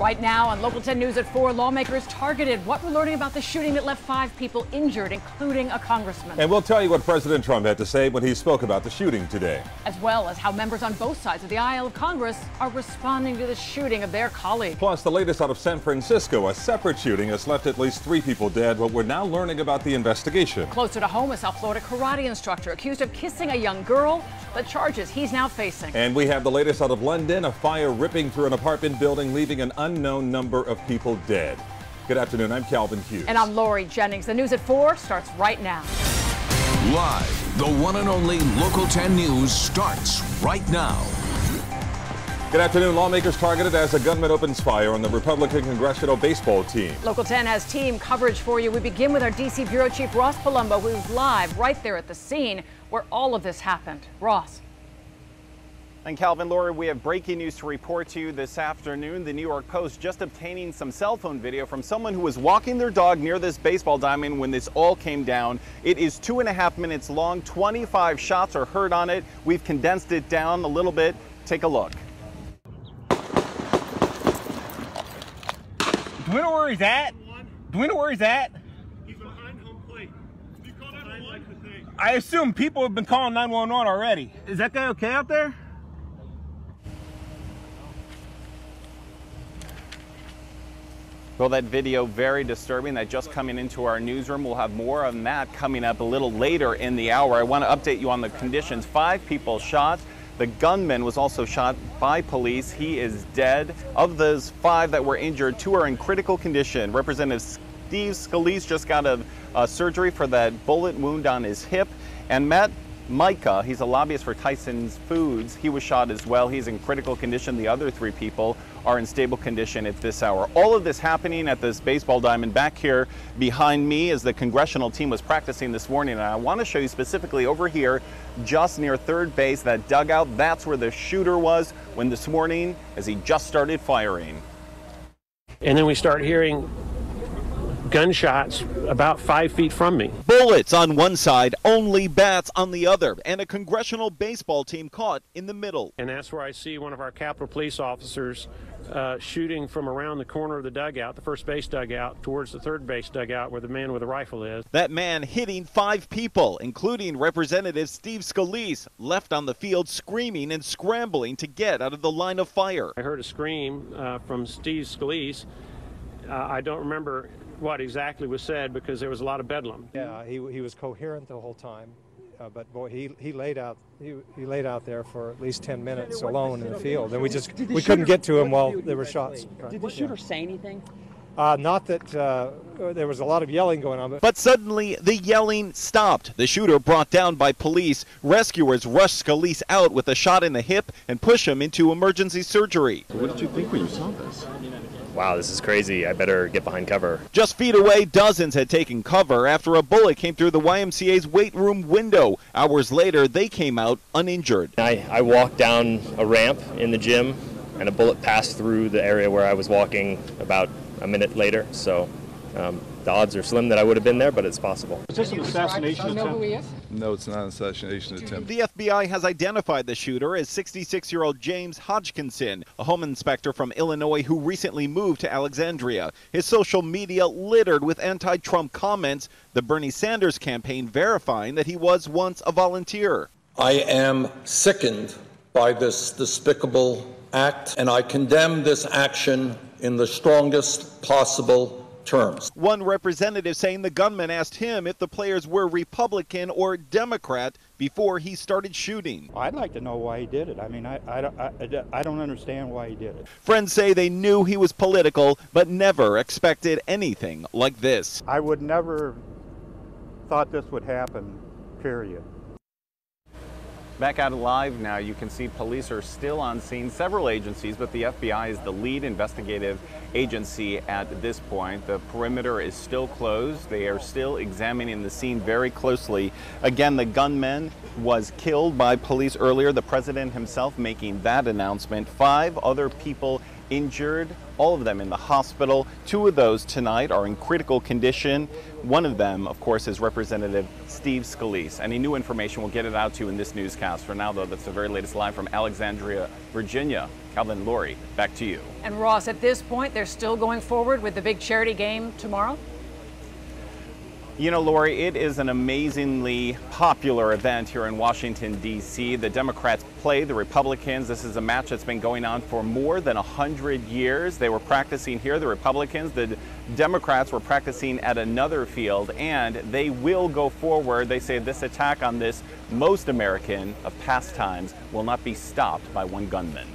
Right now on Local 10 News at 4, lawmakers targeted what we're learning about the shooting that left 5 people injured, including a congressman. And we'll tell you what President Trump had to say when he spoke about the shooting today. As well as how members on both sides of the aisle of Congress are responding to the shooting of their colleague. Plus, the latest out of San Francisco, a separate shooting has left at least 3 people dead, but we're now learning about the investigation. Closer to home, a South Florida karate instructor accused of kissing a young girl, the charges he's now facing. And we have the latest out of London, a fire ripping through an apartment building, leaving an unknown number of people dead. Good afternoon, I'm Calvin Hughes. And I'm Lori Jennings. The news at 4 starts right now. Live, the one and only Local 10 News starts right now. Good afternoon. Lawmakers targeted as a gunman opens fire on the Republican congressional baseball team. Local 10 has team coverage for you. We begin with our D.C. Bureau Chief Ross Palumbo, who's live right there at the scene where all of this happened. Ross. And Calvin, Lori, we have breaking news to report to you this afternoon. The New York Post just obtaining some cell phone video from someone who was walking their dog near this baseball diamond when this all came down. It is 2.5 minutes long. 25 shots are heard on it. We've condensed it down a little bit. Take a look. Do we know where he's at? Do we know where he's at? He's behind home plate. You call 911? I assume people have been calling 911 already. Is that guy okay out there? Well, that video, very disturbing. That just coming into our newsroom. We'll have more on that coming up a little later in the hour. I want to update you on the conditions. 5 people shot. The gunman was also shot by police. He is dead. Of those 5 that were injured, 2 are in critical condition. Representative Steve Scalise just got a surgery for that bullet wound on his hip. And Matt Micah, he's a lobbyist for Tyson's Foods. He was shot as well. He's in critical condition. The other 3 people are in stable condition at this hour. All of this happening at this baseball diamond back here behind me as the congressional team was practicing this morning. And I want to show you specifically over here, just near third base, that dugout. That's where the shooter was when this morning, as he just started firing. And then we start hearing gunshots about 5 feet from me. Bullets on one side, only bats on the other, and a congressional baseball team caught in the middle. And that's where I see one of our Capitol Police officers shooting from around the corner of the dugout, the first base dugout, towards the third base dugout where the man with the rifle is. That man hitting 5 people, including Representative Steve Scalise, left on the field screaming and scrambling to get out of the line of fire. I heard a scream from Steve Scalise. I don't remember what exactly was said because there was a lot of bedlam. Yeah, he was coherent the whole time, but boy, he laid out there for at least 10 minutes alone in the field, and we couldn't get to him while there were shots. Did the shooter say anything? Not that there was a lot of yelling going on. But suddenly, the yelling stopped. The shooter brought down by police. Rescuers rushed Scalise out with a shot in the hip and push him into emergency surgery. What did you think when you saw this? Wow, this is crazy. I better get behind cover. Just feet away, dozens had taken cover after a bullet came through the YMCA's weight room window. Hours later, they came out uninjured. I walked down a ramp in the gym, and a bullet passed through the area where I was walking about a minute later. So the odds are slim that I would have been there, but it's possible. Is this an assassination attempt? No, it's not an assassination attempt. The FBI has identified the shooter as 66-year-old James Hodgkinson, a home inspector from Illinois who recently moved to Alexandria. His social media littered with anti-Trump comments, the Bernie Sanders campaign verifying that he was once a volunteer. I am sickened by this despicable act, and I condemn this action in the strongest possible terms. One representative saying the gunman asked him if the players were Republican or Democrat before he started shooting. I'd like to know why he did it. I mean, I don't understand why he did it. Friends say they knew he was political, but never expected anything like this. I would never thought this would happen, period. Back out live now, you can see police are still on scene, several agencies, but the FBI is the lead investigative agency at this point. The perimeter is still closed. They are still examining the scene very closely. Again, the gunman was killed by police earlier, the president himself making that announcement. 5 other people injured, all of them in the hospital. 2 of those tonight are in critical condition. One of them, of course, is Representative Steve Scalise. Any new information, we'll get it out to you in this newscast. For now, though, that's the very latest live from Alexandria, Virginia. Calvin, Lori, back to you. And Ross, at this point, they're still going forward with the big charity game tomorrow? You know, Lori, it is an amazingly popular event here in Washington, D.C. The Democrats play the Republicans. This is a match that's been going on for more than 100 years. They were practicing here, the Republicans. The Democrats were practicing at another field, and they will go forward. They say this attack on this most American of pastimes will not be stopped by one gunman.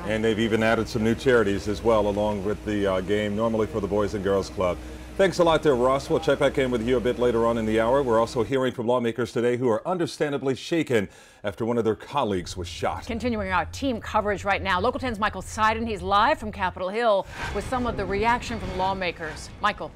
And they've even added some new charities as well, along with the game, normally for the Boys and Girls Club. Thanks a lot there, Ross. We'll check back in with you a bit later on in the hour. We're also hearing from lawmakers today who are understandably shaken after one of their colleagues was shot. Continuing our team coverage right now, Local 10's Michael Seiden. He's live from Capitol Hill with some of the reaction from lawmakers. Michael.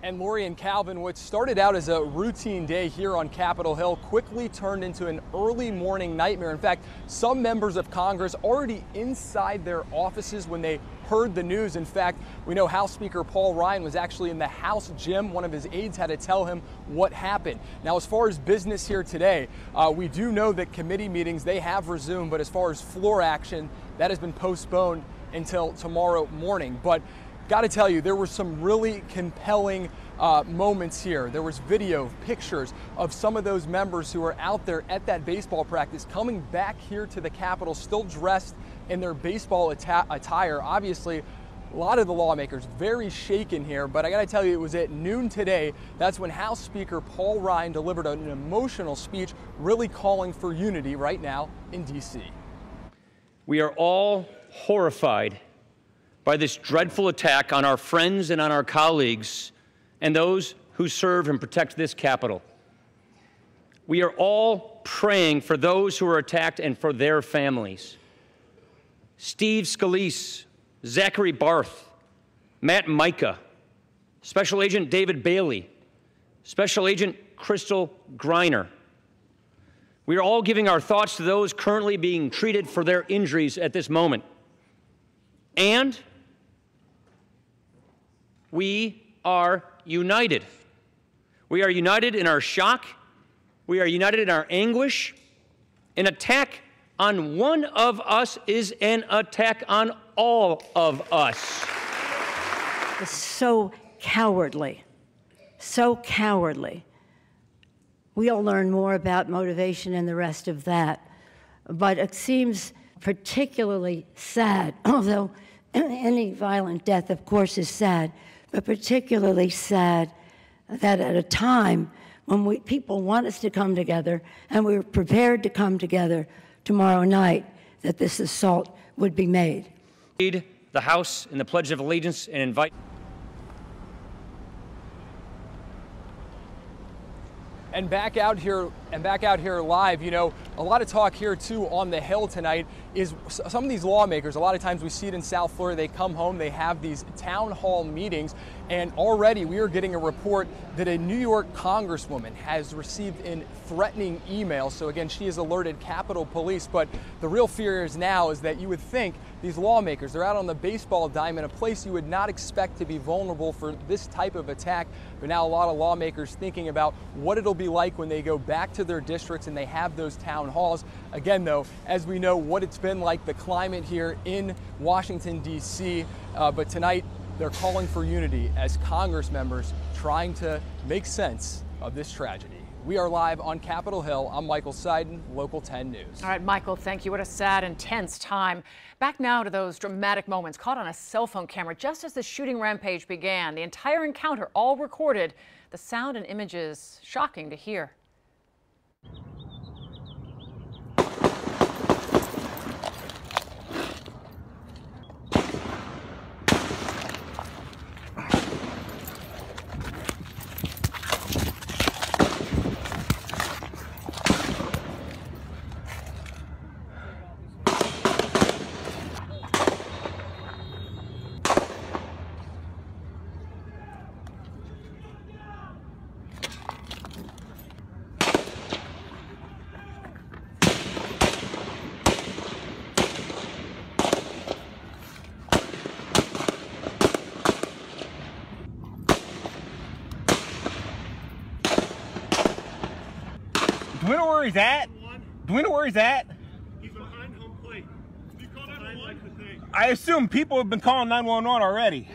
And Lori and Calvin, what started out as a routine day here on Capitol Hill quickly turned into an early morning nightmare. In fact, some members of Congress already inside their offices when they heard the news. In fact, we know House Speaker Paul Ryan was actually in the House gym. One of his aides had to tell him what happened. Now, as far as business here today, we do know that committee meetings, they have resumed, but as far as floor action, that has been postponed until tomorrow morning. But got to tell you, there were some really compelling moments here. There was video, pictures of some of those members who are out there at that baseball practice coming back here to the Capitol, still dressed in their baseball attire. Obviously, a lot of the lawmakers very shaken here, but I got to tell you, it was at noon today. That's when House Speaker Paul Ryan delivered an emotional speech, really calling for unity right now in D.C. We are all horrified by this dreadful attack on our friends and on our colleagues and those who serve and protect this Capitol. We are all praying for those who are attacked and for their families. Steve Scalise, Zachary Barth, Matt Micah, Special Agent David Bailey, Special Agent Crystal Griner. We are all giving our thoughts to those currently being treated for their injuries at this moment. And we are united. We are united in our shock. We are united in our anguish. An attack on one of us is an attack on all of us. It's so cowardly. So cowardly. We'll learn more about motivation and the rest of that. But it seems particularly sad, although any violent death, of course, is sad, but particularly sad that at a time when people want us to come together and we're prepared to come together tomorrow night, that this assault would be made. Lead the House in the Pledge of Allegiance and invite. And back out here live, you know, a lot of talk here too on the Hill tonight is some of these lawmakers. A lot of times we see it in South Florida. They come home, they have these town hall meetings, and already we are getting a report that a New York congresswoman has received a threatening email. So again, she has alerted Capitol Police. But the real fear is now is that you would think these lawmakers, they're out on the baseball diamond, a place you would not expect to be vulnerable for this type of attack. But now a lot of lawmakers thinking about what it'll be like when they go back to their districts and they have those town halls. Again, though, as we know what it's been like, the climate here in Washington, D.C. But tonight, they're calling for unity as Congress members trying to make sense of this tragedy. We are live on Capitol Hill. I'm Michael Seiden, Local 10 News. All right, Michael, thank you. What a sad and tense time. Back now to those dramatic moments caught on a cell phone camera just as the shooting rampage began. The entire encounter all recorded. The sound and images shocking to hear. where he's at? Do we know where he's at? He's behind home plate. You call 911? I assume people have been calling 911 already.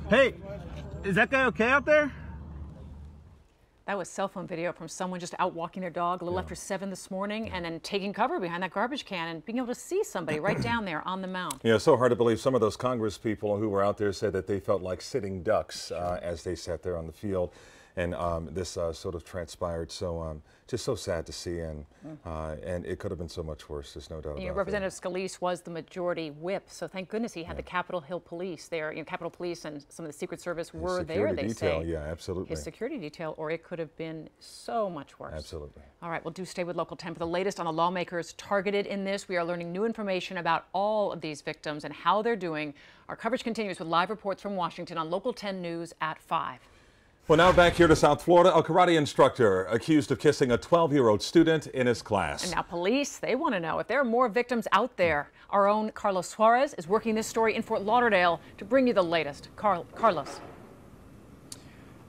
Hey, is that guy okay out there? That was cell phone video from someone just out walking their dog a little after 7 this morning and then taking cover behind that garbage can and being able to see somebody right down there on the mound. Yeah, so hard to believe. Some of those Congress people who were out there said that they felt like sitting ducks as they sat there on the field. And this sort of transpired. So just so sad to see, and it could have been so much worse. There's no doubt about it. Representative Scalise was the majority whip, so thank goodness he had the Capitol Hill Police there. Capitol Police and some of the Secret Service were there, they say. Yeah, absolutely. His security detail, or it could have been so much worse. Absolutely. All right, well, do stay with Local 10 for the latest on the lawmakers targeted in this. We are learning new information about all of these victims and how they're doing. Our coverage continues with live reports from Washington on Local 10 News at 5. Well, now back here to South Florida, a karate instructor accused of kissing a 12-year-old student in his class. And now police, they want to know if there are more victims out there. Our own Carlos Suarez is working this story in Fort Lauderdale to bring you the latest. Carlos.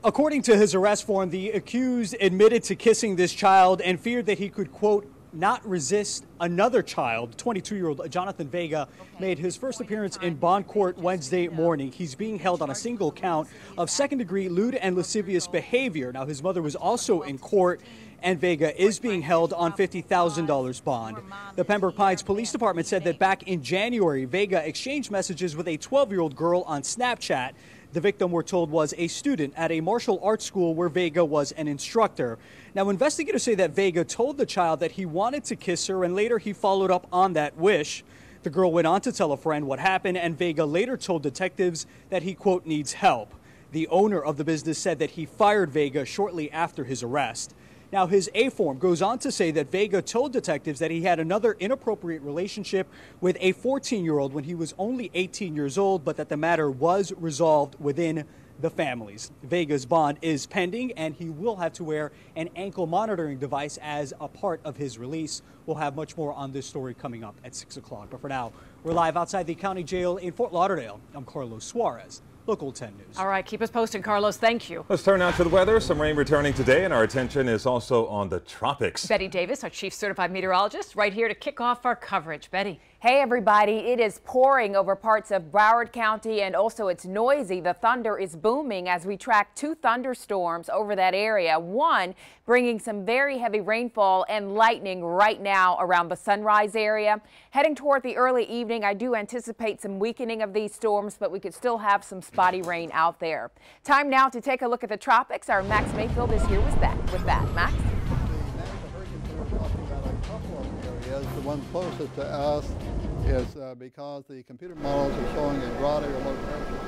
According to his arrest form, the accused admitted to kissing this child and feared that he could, quote, not resist another child. 22-year-old Jonathan Vega made his first appearance in bond court Wednesday morning. He's being held on a single count of second-degree lewd and lascivious behavior. Now, his mother was also in court, and Vega is being held on $50,000 bond. The Pembroke Pines Police Department said that back in January, Vega exchanged messages with a 12-year-old girl on Snapchat. The victim, we're told, was a student at a martial arts school where Vega was an instructor. Now, investigators say that Vega told the child that he wanted to kiss her, and later he followed up on that wish. The girl went on to tell a friend what happened, and Vega later told detectives that he, quote, needs help. The owner of the business said that he fired Vega shortly after his arrest. Now, his A form goes on to say that Vega told detectives that he had another inappropriate relationship with a 14-year-old when he was only 18 years old, but that the matter was resolved within the families. Vega's bond is pending, and he will have to wear an ankle monitoring device as a part of his release. We'll have much more on this story coming up at 6 o'clock. But for now, we're live outside the county jail in Fort Lauderdale. I'm Carlos Suarez, Local 10 News. All right, keep us posted, Carlos. Thank you. Let's turn now to the weather. Some rain returning today, and our attention is also on the tropics. Betty Davis, our chief certified meteorologist, right here to kick off our coverage. Betty. Hey, everybody. It is pouring over parts of Broward County, and also it's noisy. The thunder is booming as we track 2 thunderstorms over that area. One bringing some very heavy rainfall and lightning right now around the Sunrise area. Heading toward the early evening, I do anticipate some weakening of these storms, but we could still have some spotty rain out there. Time now to take a look at the tropics. Our Max Mayfield is here with that. Max? The one closest to us is because the computer models are showing a broader low pressure.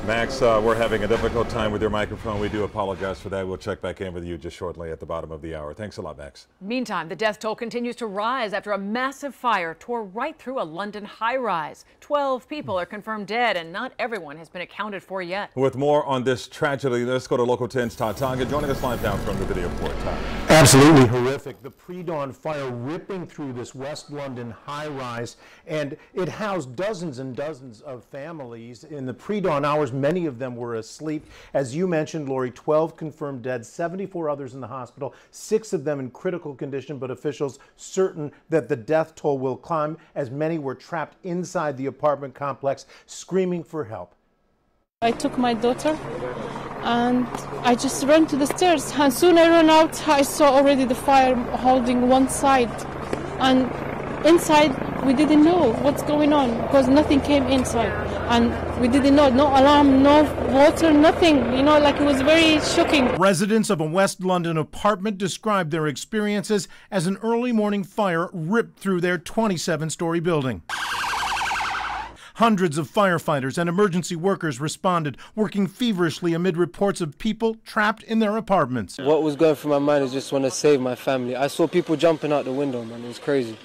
Max, we're having a difficult time with your microphone. We do apologize for that. We'll check back in with you just shortly at the bottom of the hour. Thanks a lot, Max. Meantime, the death toll continues to rise after a massive fire tore right through a London high-rise. 12 people are confirmed dead, and not everyone has been accounted for yet. With more on this tragedy, let's go to Local 10's Todd Tonga, joining us live now from the video report. Todd. Absolutely horrific. The pre-dawn fire ripping through this West London high-rise, and it housed dozens and dozens of families. In the pre-dawn hours, many of them were asleep. As you mentioned, Lori, 12 confirmed dead, 74 others in the hospital, 6 of them in critical condition, but officials certain that the death toll will climb as many were trapped inside the apartment complex screaming for help. I took my daughter and I just ran to the stairs, and soon I ran out, I saw already the fire holding one side, and inside we didn't know what's going on because nothing came inside, and we didn't know, no alarm, no water, nothing, you know, like it was very shocking. Residents of a West London apartment described their experiences as an early morning fire ripped through their 27-story building. Hundreds of firefighters and emergency workers responded, working feverishly amid reports of people trapped in their apartments. What was going through my mind is just want to save my family. I saw people jumping out the window, man. It was crazy.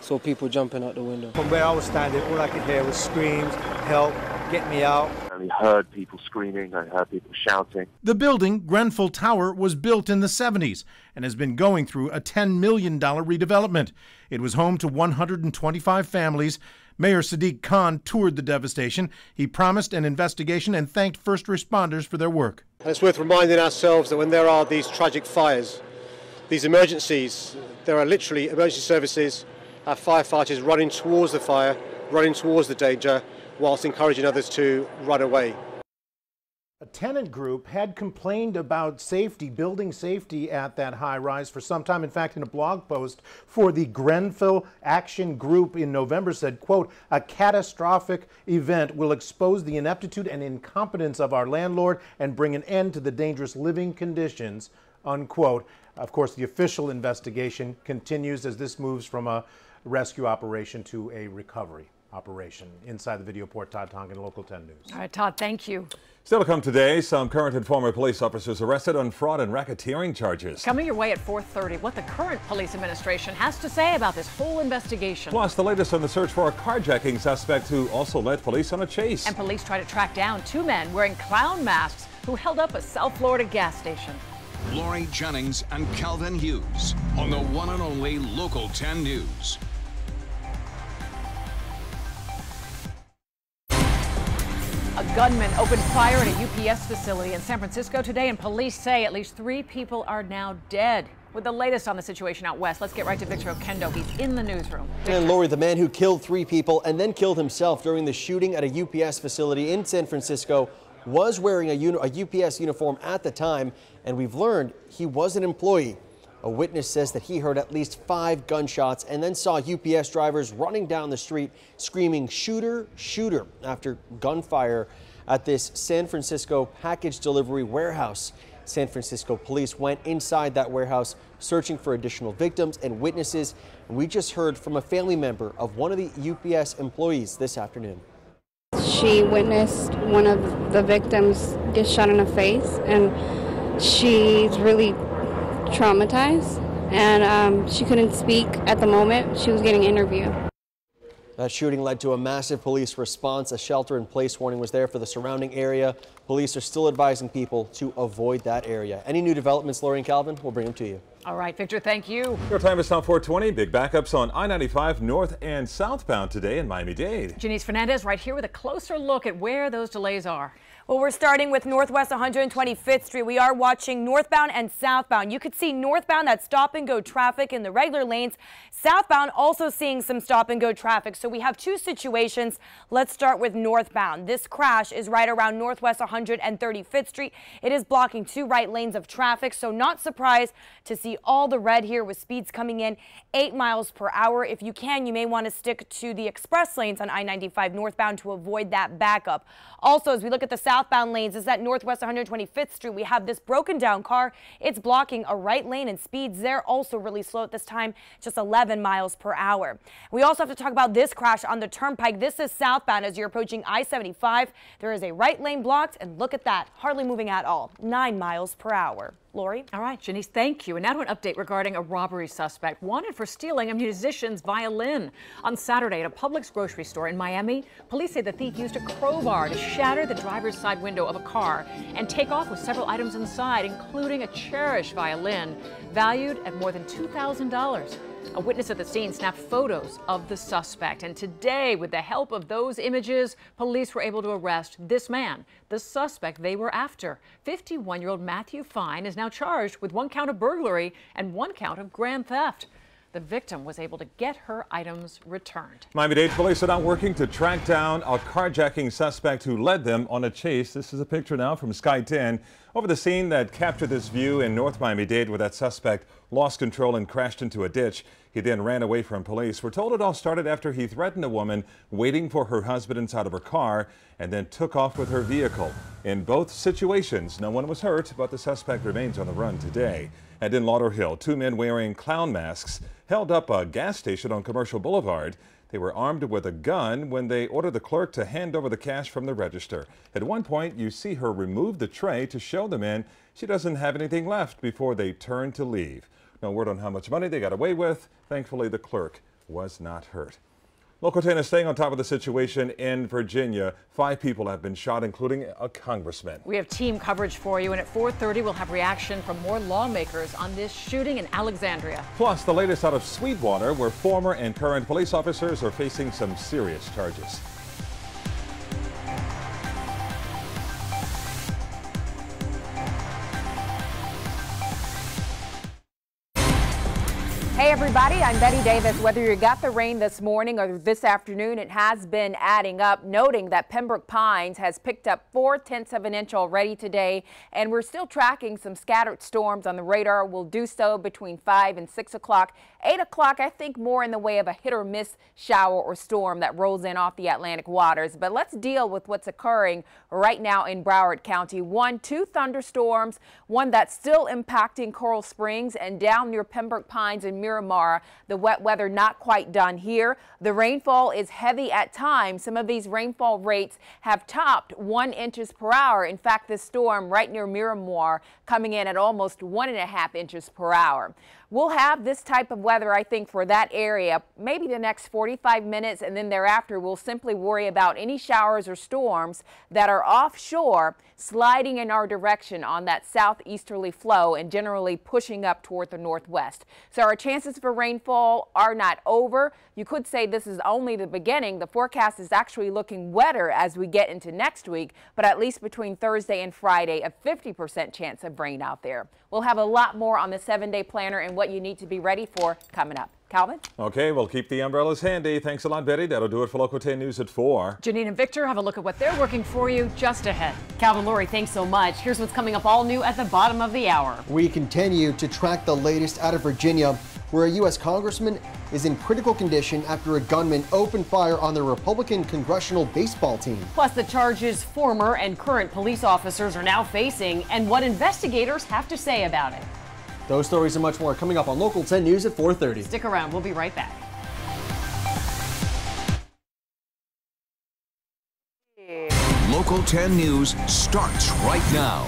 saw people jumping out the window. From where I was standing, all I could hear was screams, help, get me out. I heard people screaming, I heard people shouting. The building, Grenfell Tower, was built in the 70s and has been going through a $10 million redevelopment. It was home to 125 families. Mayor Sadiq Khan toured the devastation. He promised an investigation and thanked first responders for their work. And it's worth reminding ourselves that when there are these tragic fires, these emergencies, there are literally emergency services, our firefighters running towards the fire, running towards the danger, whilst encouraging others to run away. A tenant group had complained about safety, building safety at that high rise for some time. In fact, in a blog post for the Grenfell Action Group in November said, quote, "A catastrophic event will expose the ineptitude and incompetence of our landlord and bring an end to the dangerous living conditions," unquote. Of course, the official investigation continues as this moves from a rescue operation to a recovery operation. Inside the video report, Todd Tonkin, Local 10 News. All right, Todd, thank you. Still to come today, some current and former police officers arrested on fraud and racketeering charges. Coming your way at 4:30, what the current police administration has to say about this whole investigation. Plus, the latest on the search for a carjacking suspect who also led police on a chase. And police try to track down two men wearing clown masks who held up a South Florida gas station. Lori Jennings and Calvin Hughes on the one and only Local 10 News. A gunman opened fire at a UPS facility in San Francisco today, and police say at least 3 people are now dead. With the latest on the situation out west, let's get right to Victor Oquendo. He's in the newsroom. And Lori, the man who killed 3 people and then killed himself during the shooting at a UPS facility in San Francisco was wearing a UPS uniform at the time, and we've learned he was an employee. A witness says that he heard at least 5 gunshots and then saw UPS drivers running down the street screaming, "Shooter, shooter," after gunfire at this San Francisco package delivery warehouse. San Francisco police went inside that warehouse searching for additional victims and witnesses. And we just heard from a family member of one of the UPS employees this afternoon. She witnessed one of the victims get shot in the face, and she's really traumatized, and she couldn't speak at the moment. She was getting interviewed. That shooting led to a massive police response. A shelter-in-place warning was there for the surrounding area. Police are still advising people to avoid that area. Any new developments, Lori and Calvin, we'll bring them to you. All right, Victor, thank you. Your time is now 4:20. Big backups on I-95 north and southbound today in Miami-Dade. Janice Fernandez right here with a closer look at where those delays are. Well, we're starting with Northwest 125th Street. We are watching northbound and southbound. You could see northbound, that stop and go traffic in the regular lanes. Southbound also seeing some stop and go traffic. So we have 2 situations. Let's start with northbound. This crash is right around Northwest 135th Street. It is blocking 2 right lanes of traffic. So not surprised to see all the red here with speeds coming in 8 miles per hour. If you can, you may want to stick to the express lanes on I-95 northbound to avoid that backup. Also, as we look at the southbound lanes, is at Northwest 125th Street. We have this broken down car. It's blocking a right lane, and speeds there also really slow at this time, just 11 miles per hour. We also have to talk about this crash on the Turnpike. This is southbound as you're approaching I-75. There is a right lane blocked, and look at that, hardly moving at all, 9 miles per hour. Lori? All right, Janice, thank you. And now to an update regarding a robbery suspect wanted for stealing a musician's violin. On Saturday at a Publix grocery store in Miami, police say the thief used a crowbar to shatter the driver's side window of a car and take off with several items inside, including a cherished violin valued at more than $2,000. A witness at the scene snapped photos of the suspect. And today, with the help of those images, police were able to arrest this man, the suspect they were after. 51-year-old Matthew Fine is now charged with 1 count of burglary and 1 count of grand theft. The victim was able to get her items returned. Miami-Dade police are now working to track down a carjacking suspect who led them on a chase. This is a picture now from Sky 10 over the scene that captured this view in North Miami-Dade, where that suspect lost control and crashed into a ditch. He then ran away from police. We're told it all started after he threatened a woman waiting for her husband inside of her car and then took off with her vehicle. In both situations, no one was hurt, but the suspect remains on the run today. And in Lauderhill, 2 men wearing clown masks held up a gas station on Commercial Boulevard. They were armed with a gun when they ordered the clerk to hand over the cash from the register. At one point, you see her remove the tray to show the men she doesn't have anything left before they turn to leave. No word on how much money they got away with. Thankfully, the clerk was not hurt. Local 10 is staying on top of the situation in Virginia. 5 people have been shot, including a congressman. We have team coverage for you, and at 4:30 we'll have reaction from more lawmakers on this shooting in Alexandria. Plus, the latest out of Sweetwater, where former and current police officers are facing some serious charges. Hey everybody, I'm Betty Davis. Whether you got the rain this morning or this afternoon, it has been adding up, noting that Pembroke Pines has picked up 4/10 of an inch already today, and we're still tracking some scattered storms on the radar. We'll do so between 5 and 6 o'clock. 8 o'clock, I think more in the way of a hit or miss shower or storm that rolls in off the Atlantic waters. But let's deal with what's occurring right now in Broward County. 2 thunderstorms, one that's still impacting Coral Springs and down near Pembroke Pines and Miramar. The wet weather not quite done here. The rainfall is heavy at times. Some of these rainfall rates have topped 1 inches per hour. In fact, this storm right near Miramar coming in at almost 1.5 inches per hour. We'll have this type of weather, I think, for that area, maybe the next 45 minutes, and then thereafter we'll simply worry about any showers or storms that are offshore sliding in our direction on that southeasterly flow and generally pushing up toward the northwest. So our chances for rainfall are not over. You could say this is only the beginning. The forecast is actually looking wetter as we get into next week, but at least between Thursday and Friday, a 50% chance of rain out there. We'll have a lot more on the 7-day planner and what you need to be ready for coming up. Calvin? Okay, we'll keep the umbrellas handy. Thanks a lot, Betty. That'll do it for Local 10 News at 4. Janine and Victor have a look at what they're working for you just ahead. Calvin, Lori, thanks so much. Here's what's coming up all new at the bottom of the hour. We continue to track the latest out of Virginia, where a U.S. congressman is in critical condition after a gunman opened fire on the Republican congressional baseball team. Plus the charges former and current police officers are now facing and what investigators have to say about it. Those stories and much more coming up on Local 10 News at 4:30. Stick around. We'll be right back. Local 10 News starts right now.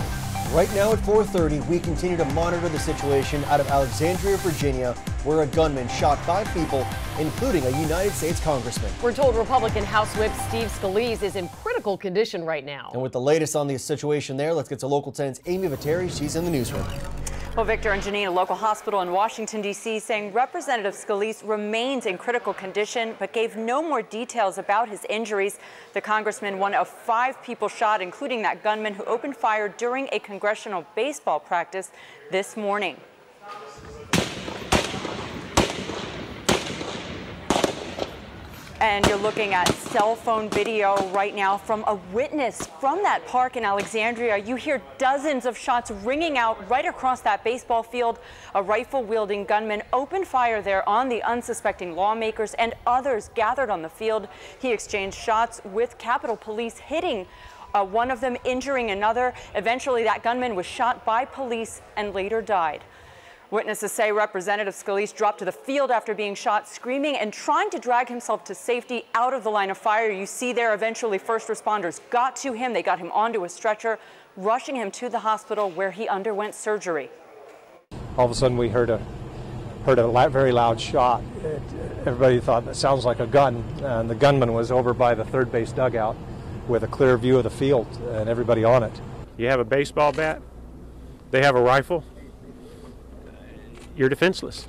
Right now at 4:30, we continue to monitor the situation out of Alexandria, Virginia, where a gunman shot 5 people, including a United States congressman. We're told Republican House Whip Steve Scalise is in critical condition right now. And with the latest on the situation there, let's get to Local 10's Amy Viteri. She's in the newsroom. Well, Victor and Janine, a local hospital in Washington, D.C., saying Representative Scalise remains in critical condition, but gave no more details about his injuries. The congressman, one of 5 people shot, including that gunman who opened fire during a congressional baseball practice this morning. And you're looking at cell phone video right now from a witness from that park in Alexandria. You hear dozens of shots ringing out right across that baseball field. A rifle-wielding gunman opened fire there on the unsuspecting lawmakers and others gathered on the field. He exchanged shots with Capitol Police, hitting one of them, injuring another. Eventually, that gunman was shot by police and later died. Witnesses say Representative Scalise dropped to the field after being shot, screaming and trying to drag himself to safety out of the line of fire. You see there, eventually first responders got to him. They got him onto a stretcher, rushing him to the hospital where he underwent surgery. All of a sudden we heard a very loud shot. Everybody thought that sounds like a gun, and the gunman was over by the third base dugout with a clear view of the field and everybody on it. You have a baseball bat, they have a rifle, you're defenseless.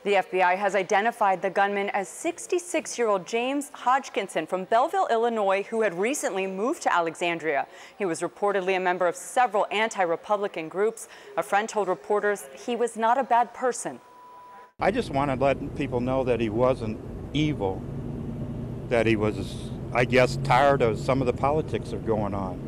The FBI has identified the gunman as 66-year-old James Hodgkinson from Belleville, Illinois, who had recently moved to Alexandria. He was reportedly a member of several anti-Republican groups. A friend told reporters he was not a bad person. I just want to let people know that he wasn't evil, that he was, I guess, tired of some of the politics that are going on.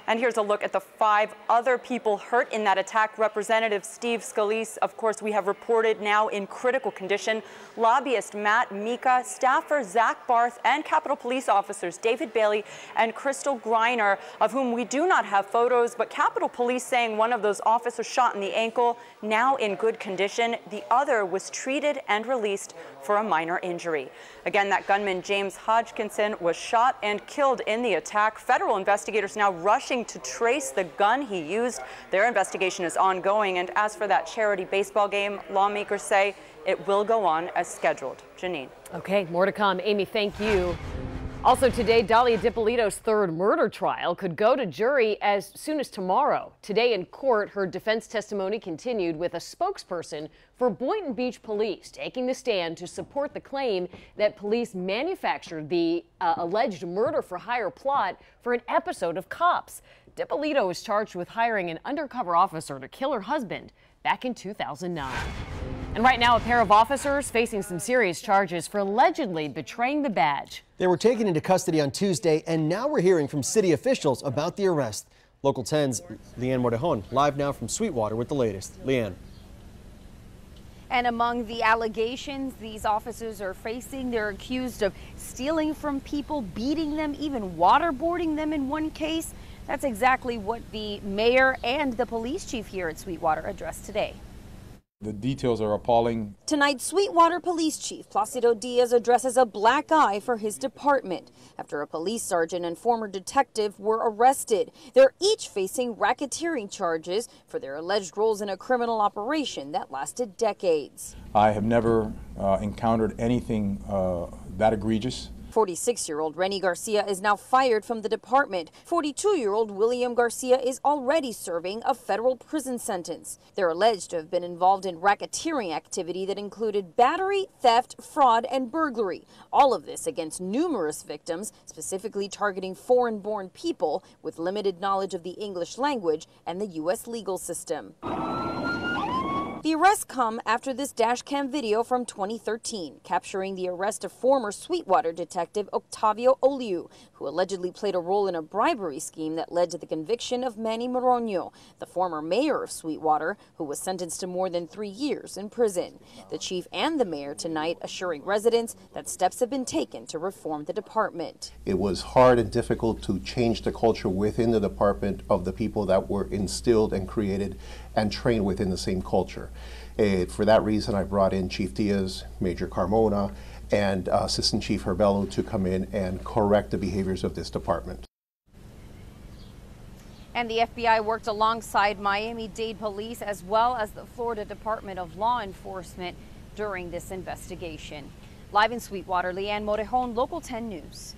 And here's a look at the 5 other people hurt in that attack. Representative Steve Scalise, of course, we have reported now in critical condition. Lobbyist Matt Mika, staffer Zach Barth, and Capitol Police officers David Bailey and Crystal Griner, of whom we do not have photos, but Capitol Police saying one of those officers shot in the ankle, now in good condition. The other was treated and released for a minor injury. Again, that gunman James Hodgkinson was shot and killed in the attack. Federal investigators now rushing working to trace the gun he used. Their investigation is ongoing. And as for that charity baseball game, lawmakers say it will go on as scheduled. Janine. Okay, more to come. Amy, thank you. Also today, Dalia Dippolito's third murder trial could go to jury as soon as tomorrow. Today in court, her defense testimony continued with a spokesperson for Boynton Beach Police taking the stand to support the claim that police manufactured the alleged murder-for-hire plot for an episode of Cops. Dippolito is charged with hiring an undercover officer to kill her husband back in 2009. And right now, a pair of officers facing some serious charges for allegedly betraying the badge. They were taken into custody on Tuesday, and now we're hearing from city officials about the arrest. Local 10's Leanne Morejon live now from Sweetwater with the latest. Leanne. And among the allegations these officers are facing, they're accused of stealing from people, beating them, even waterboarding them in one case. That's exactly what the mayor and the police chief here at Sweetwater addressed today. The details are appalling. Tonight, Sweetwater Police Chief Placido Diaz addresses a black eye for his department after a police sergeant and former detective were arrested. They're each facing racketeering charges for their alleged roles in a criminal operation that lasted decades. I have never encountered anything that egregious. 46-year-old Renny Garcia is now fired from the department. 42-year-old William Garcia is already serving a federal prison sentence. They're alleged to have been involved in racketeering activity that included battery, theft, fraud, and burglary. All of this against numerous victims, specifically targeting foreign-born people with limited knowledge of the English language and the U.S. legal system. The arrests come after this dashcam video from 2013, capturing the arrest of former Sweetwater detective Octavio Oliu, who allegedly played a role in a bribery scheme that led to the conviction of Manny Moronio, the former mayor of Sweetwater, who was sentenced to more than 3 years in prison. The chief and the mayor tonight assuring residents that steps have been taken to reform the department. It was hard and difficult to change the culture within the department of the people that were instilled and created and trained within the same culture. For that reason, I brought in Chief Diaz, Major Carmona, and Assistant Chief Herbello to come in and correct the behaviors of this department. And the FBI worked alongside Miami-Dade Police as well as the Florida Department of Law Enforcement during this investigation. Live in Sweetwater, Leanne Morejon, Local 10 News.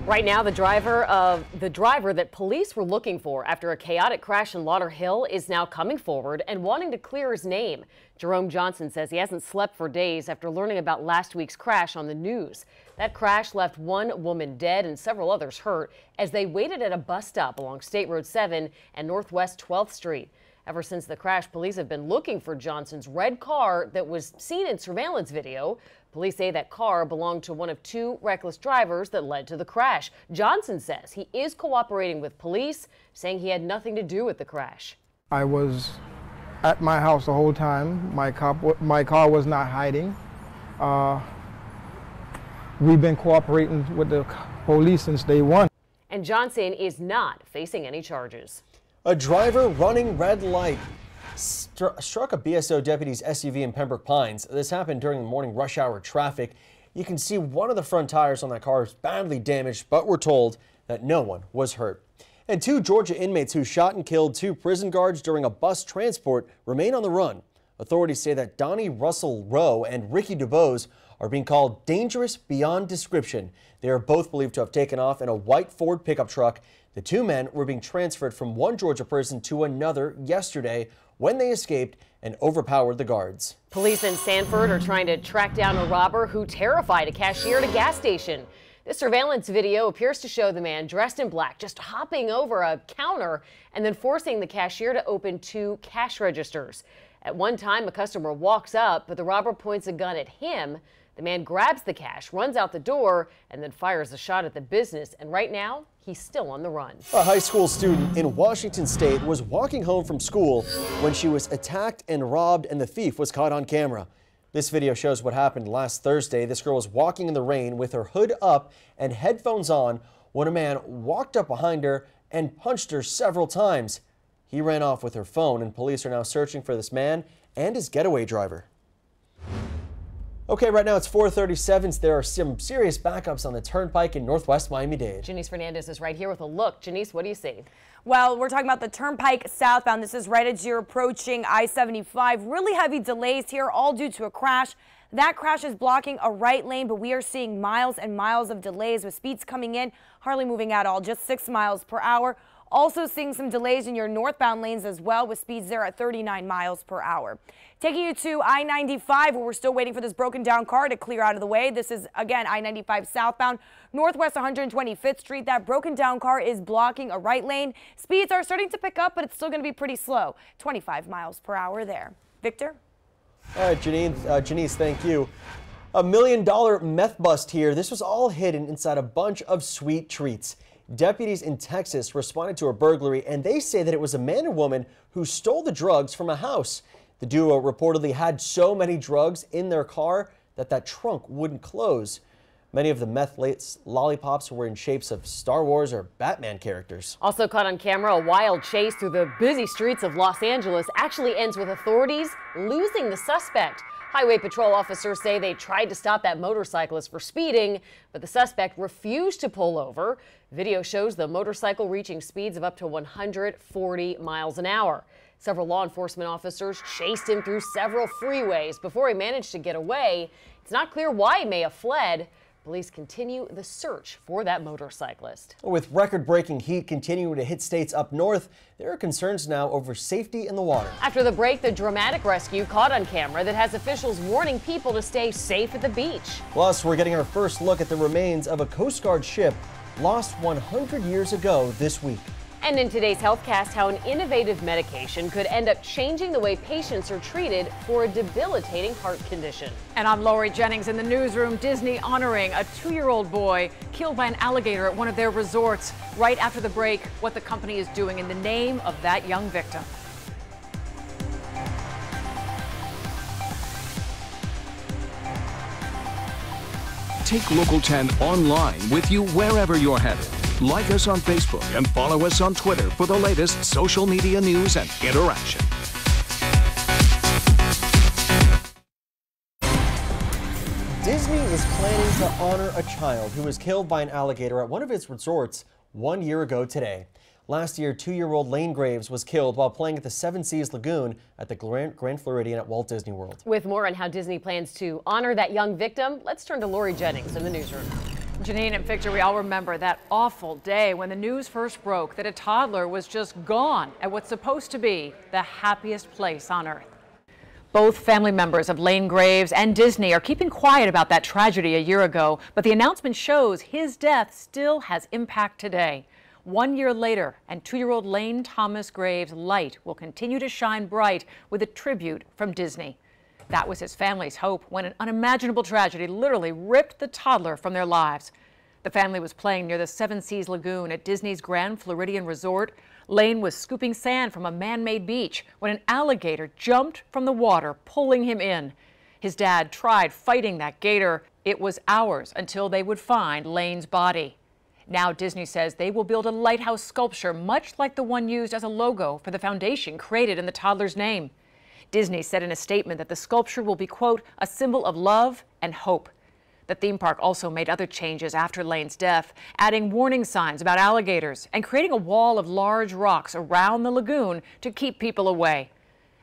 Right now, the driver that police were looking for after a chaotic crash in Lauderhill is now coming forward and wanting to clear his name. Jerome Johnson says he hasn't slept for days after learning about last week's crash on the news. That crash left one woman dead and several others hurt as they waited at a bus stop along State Road 7 and Northwest 12th Street. Ever since the crash, police have been looking for Johnson's red car that was seen in surveillance video. Police say that car belonged to one of two reckless drivers that led to the crash. Johnson says he is cooperating with police, saying he had nothing to do with the crash. I was at my house the whole time. My car was not hiding. We've been cooperating with the police since day one. And Johnson is not facing any charges. A driver running red light struck a BSO deputy's SUV in Pembroke Pines. This happened during the morning rush hour traffic. You can see one of the front tires on that car is badly damaged, but we're told that no one was hurt. And two Georgia inmates who shot and killed two prison guards during a bus transport remain on the run. Authorities say that Donnie Russell Rowe and Ricky DuBose are being called dangerous beyond description. They are both believed to have taken off in a white Ford pickup truck. The two men were being transferred from one Georgia prison to another yesterday when they escaped and overpowered the guards. Police in Sanford are trying to track down a robber who terrified a cashier at a gas station. This surveillance video appears to show the man dressed in black just hopping over a counter and then forcing the cashier to open two cash registers. At one time, a customer walks up, but the robber points a gun at him. The man grabs the cash, runs out the door, and then fires a shot at the business. And right now, he's still on the run. A high school student in Washington State was walking home from school when she was attacked and robbed, and the thief was caught on camera. This video shows what happened last Thursday. This girl was walking in the rain with her hood up and headphones on when a man walked up behind her and punched her several times. He ran off with her phone, and police are now searching for this man and his getaway driver. Okay, right now it's 4:37. There are some serious backups on the Turnpike in Northwest Miami-Dade. Janice Fernandez is right here with a look. Janice, what do you see? Well, we're talking about the Turnpike southbound. This is right as you're approaching I-75. Really heavy delays here, all due to a crash. That crash is blocking a right lane, but we are seeing miles and miles of delays with speeds coming in, hardly moving at all, just 6 miles per hour. Also seeing some delays in your northbound lanes as well, with speeds there at 39 miles per hour. Taking you to I-95, where we're still waiting for this broken down car to clear out of the way. This is, again, I-95 southbound, Northwest 125th Street. That broken down car is blocking a right lane. Speeds are starting to pick up, but it's still going to be pretty slow. 25 miles per hour there. Victor? All right, Janice, thank you. $1 million meth bust here. This was all hidden inside a bunch of sweet treats. Deputies in Texas responded to a burglary, and they say that it was a man and woman who stole the drugs from a house. The duo reportedly had so many drugs in their car that trunk wouldn't close. Many of the meth-laced lollipops were in shapes of Star Wars or Batman characters. Also caught on camera, a wild chase through the busy streets of Los Angeles actually ends with authorities losing the suspect. Highway patrol officers say they tried to stop that motorcyclist for speeding, but the suspect refused to pull over. Video shows the motorcycle reaching speeds of up to 140 miles an hour. Several law enforcement officers chased him through several freeways before he managed to get away. It's not clear why he may have fled. Police continue the search for that motorcyclist. With record-breaking heat continuing to hit states up north, there are concerns now over safety in the water. After the break, the dramatic rescue caught on camera that has officials warning people to stay safe at the beach. Plus, we're getting our first look at the remains of a Coast Guard ship lost 100 years ago this week. And in today's HealthCast, how an innovative medication could end up changing the way patients are treated for a debilitating heart condition. And I'm Lori Jennings in the newsroom. Disney honoring a 2-year-old boy killed by an alligator at one of their resorts. Right after the break, what the company is doing in the name of that young victim. Take Local 10 online with you wherever you're headed. Like us on Facebook and follow us on Twitter for the latest social media news and interaction. Disney is planning to honor a child who was killed by an alligator at one of its resorts 1 year ago today. Last year, 2-year-old Lane Graves was killed while playing at the Seven Seas Lagoon at the Grand Floridian at Walt Disney World. With more on how Disney plans to honor that young victim, let's turn to Lori Jennings in the newsroom. Janine and Victor, we all remember that awful day when the news first broke that a toddler was just gone at what's supposed to be the happiest place on earth. Both family members of Lane Graves and Disney are keeping quiet about that tragedy a year ago, but the announcement shows his death still has impact today. 1 year later, and 2-year-old Lane Thomas Graves' light will continue to shine bright with a tribute from Disney. That was his family's hope when an unimaginable tragedy literally ripped the toddler from their lives. The family was playing near the Seven Seas Lagoon at Disney's Grand Floridian Resort. Lane was scooping sand from a man-made beach when an alligator jumped from the water, pulling him in. His dad tried fighting that gator. It was hours until they would find Lane's body. Now Disney says they will build a lighthouse sculpture much like the one used as a logo for the foundation created in the toddler's name. Disney said in a statement that the sculpture will be, quote, a symbol of love and hope. The theme park also made other changes after Lane's death, adding warning signs about alligators and creating a wall of large rocks around the lagoon to keep people away.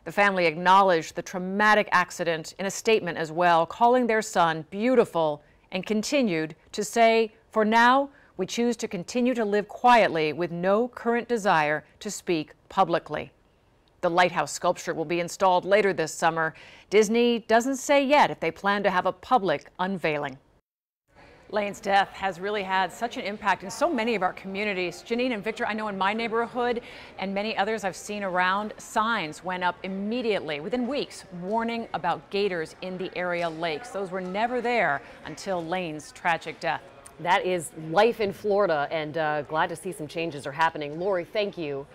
The family acknowledged the traumatic accident in a statement as well, calling their son beautiful, and continued to say, for now, we choose to continue to live quietly with no current desire to speak publicly. The lighthouse sculpture will be installed later this summer. Disney doesn't say yet if they plan to have a public unveiling. Lane's death has really had such an impact in so many of our communities. Janine and Victor, I know in my neighborhood and many others I've seen around, signs went up immediately within weeks warning about gators in the area lakes. Those were never there until Lane's tragic death. That is life in Florida, and glad to see some changes are happening. Lori, thank you.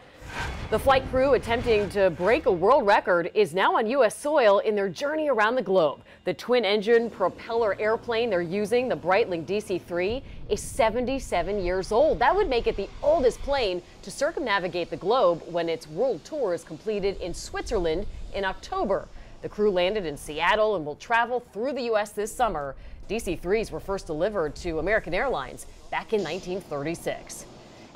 The flight crew attempting to break a world record is now on U.S. soil in their journey around the globe. The twin-engine propeller airplane they're using, the Breitling DC-3, is 77 years old. That would make it the oldest plane to circumnavigate the globe when its world tour is completed in Switzerland in October. The crew landed in Seattle and will travel through the U.S. this summer. DC-3s were first delivered to American Airlines back in 1936.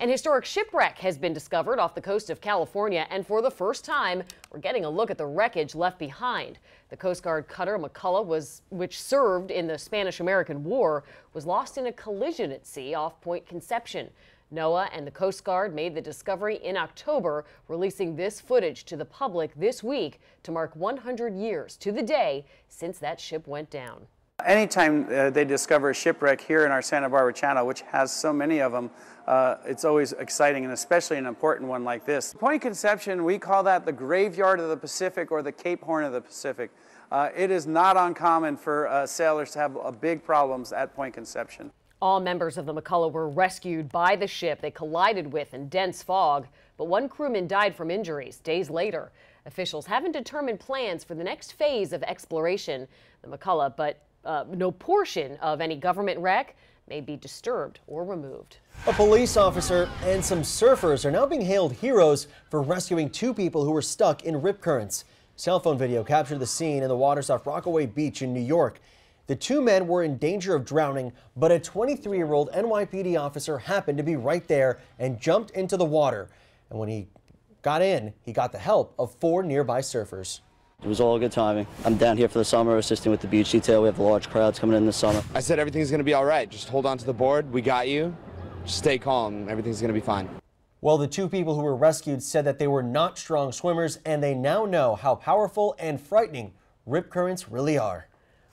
An historic shipwreck has been discovered off the coast of California, and for the first time, we're getting a look at the wreckage left behind. The Coast Guard cutter McCullough, which served in the Spanish-American War, was lost in a collision at sea off Point Conception. NOAA and the Coast Guard made the discovery in October, releasing this footage to the public this week to mark 100 years to the day since that ship went down. Anytime they discover a shipwreck here in our Santa Barbara Channel, which has so many of them, it's always exciting, and especially an important one like this. Point Conception, we call that the graveyard of the Pacific or the Cape Horn of the Pacific. It is not uncommon for sailors to have big problems at Point Conception. All members of the McCullough were rescued by the ship they collided with in dense fog, but one crewman died from injuries days later. Officials haven't determined plans for the next phase of exploration. The McCullough, but no portion of any government wreck may be disturbed or removed. A police officer and some surfers are now being hailed heroes for rescuing two people who were stuck in rip currents. Cell phone video captured the scene in the waters off Rockaway Beach in New York. The two men were in danger of drowning, but a 23-year-old NYPD officer happened to be right there and jumped into the water. And when he got in, he got the help of 4 nearby surfers. It was all good timing. I'm down here for the summer assisting with the beach detail. We have large crowds coming in this summer. I said everything's going to be all right. Just hold on to the board. We got you. Just stay calm. Everything's going to be fine. Well, the two people who were rescued said that they were not strong swimmers, and they now know how powerful and frightening rip currents really are.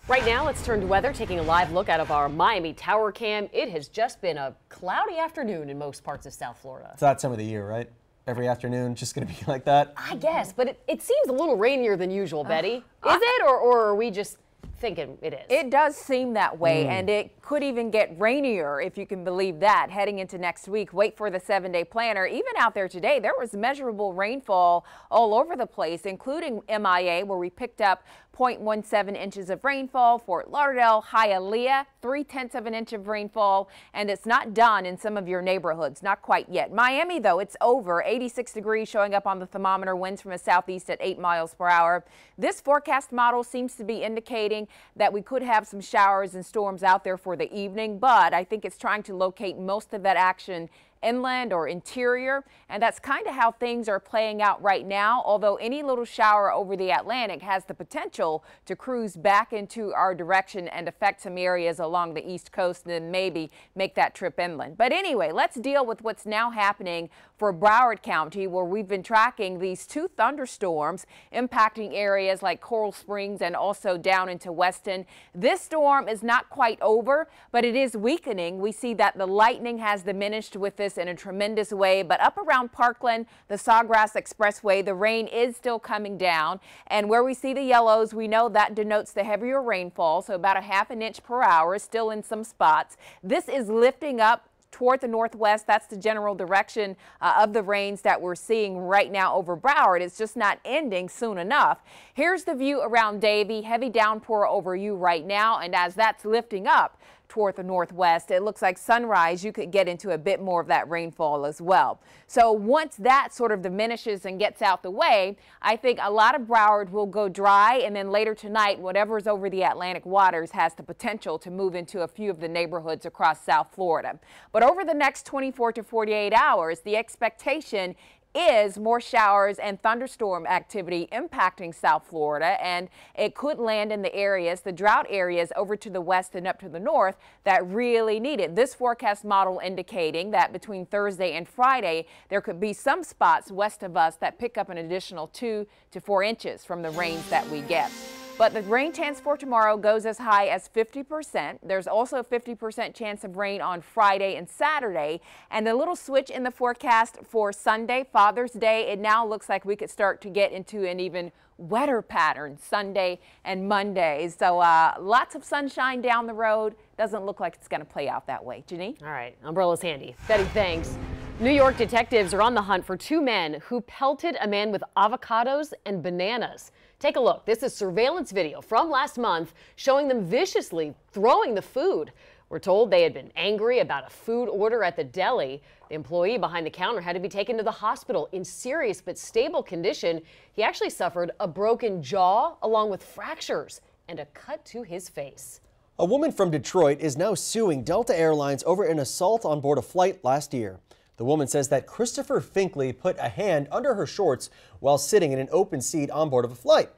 Right now, let's turn to weather, taking a live look out of our Miami Tower cam. It has just been a cloudy afternoon in most parts of South Florida. It's that time of the year, right? Every afternoon, just going to be like that? I guess, but it seems a little rainier than usual, Betty. Is it, or are we just thinking it is? It does seem that way, and it could even get rainier, if you can believe that, heading into next week. Wait for the 7-day planner. Even out there today, there was measurable rainfall all over the place, including MIA, where we picked up 0.17 inches of rainfall. Fort Lauderdale, Hialeah, 0.3 of an inch of rainfall, and it's not done in some of your neighborhoods, not quite yet. Miami, though, it's over. 86 degrees showing up on the thermometer, winds from the southeast at 8 miles per hour. This forecast model seems to be indicating that we could have some showers and storms out there for the evening, but I think it's trying to locate most of that action inland or interior, and that's kind of how things are playing out right now, although any little shower over the Atlantic has the potential to cruise back into our direction and affect some areas along the East Coast and then maybe make that trip inland. But anyway, let's deal with what's now happening for Broward County, where we've been tracking these 2 thunderstorms impacting areas like Coral Springs and also down into Weston. This storm is not quite over, but it is weakening. We see that the lightning has diminished with this in a tremendous way, but up around Parkland, the Sawgrass Expressway, the rain is still coming down, and where we see the yellows, we know that denotes the heavier rainfall, so about a ½ inch per hour, still in some spots. This is lifting up toward the northwest. That's the general direction of the rains that we're seeing right now over Broward. It's just not ending soon enough. Here's the view around Davie. Heavy downpour over you right now, and as that's lifting up toward the northwest, it looks like Sunrise, you could get into a bit more of that rainfall as well. So once that sort of diminishes and gets out the way, I think a lot of Broward will go dry, and then later tonight, whatever's over the Atlantic waters has the potential to move into a few of the neighborhoods across South Florida. But over the next 24 to 48 hours, the expectation is more showers and thunderstorm activity impacting South Florida, and it could land in the areas, the drought areas over to the west and up to the north that really need it. This forecast model indicating that between Thursday and Friday, there could be some spots west of us that pick up an additional 2 to 4 inches from the rains that we get. But the rain chance for tomorrow goes as high as 50%. There's also a 50% chance of rain on Friday and Saturday. And the little switch in the forecast for Sunday, Father's Day, it now looks like we could start to get into an even wetter pattern Sunday and Monday. So lots of sunshine down the road. Doesn't look like it's going to play out that way. Janine? All right, umbrella's handy. Betty, thanks. New York detectives are on the hunt for 2 men who pelted a man with avocados and bananas. Take a look. This is surveillance video from last month showing them viciously throwing the food. We're told they had been angry about a food order at the deli. The employee behind the counter had to be taken to the hospital in serious but stable condition. He actually suffered a broken jaw along with fractures and a cut to his face. A woman from Detroit is now suing Delta Airlines over an assault on board a flight last year. The woman says that Christopher Finkley put a hand under her shorts while sitting in an open seat on board of a flight.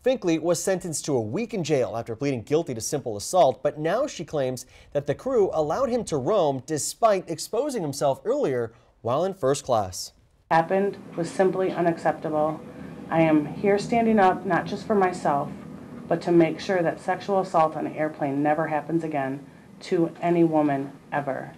Finkley was sentenced to a week in jail after pleading guilty to simple assault, but now she claims that the crew allowed him to roam despite exposing himself earlier while in first class. Happened was simply unacceptable. I am here standing up not just for myself, but to make sure that sexual assault on an airplane never happens again to any woman ever.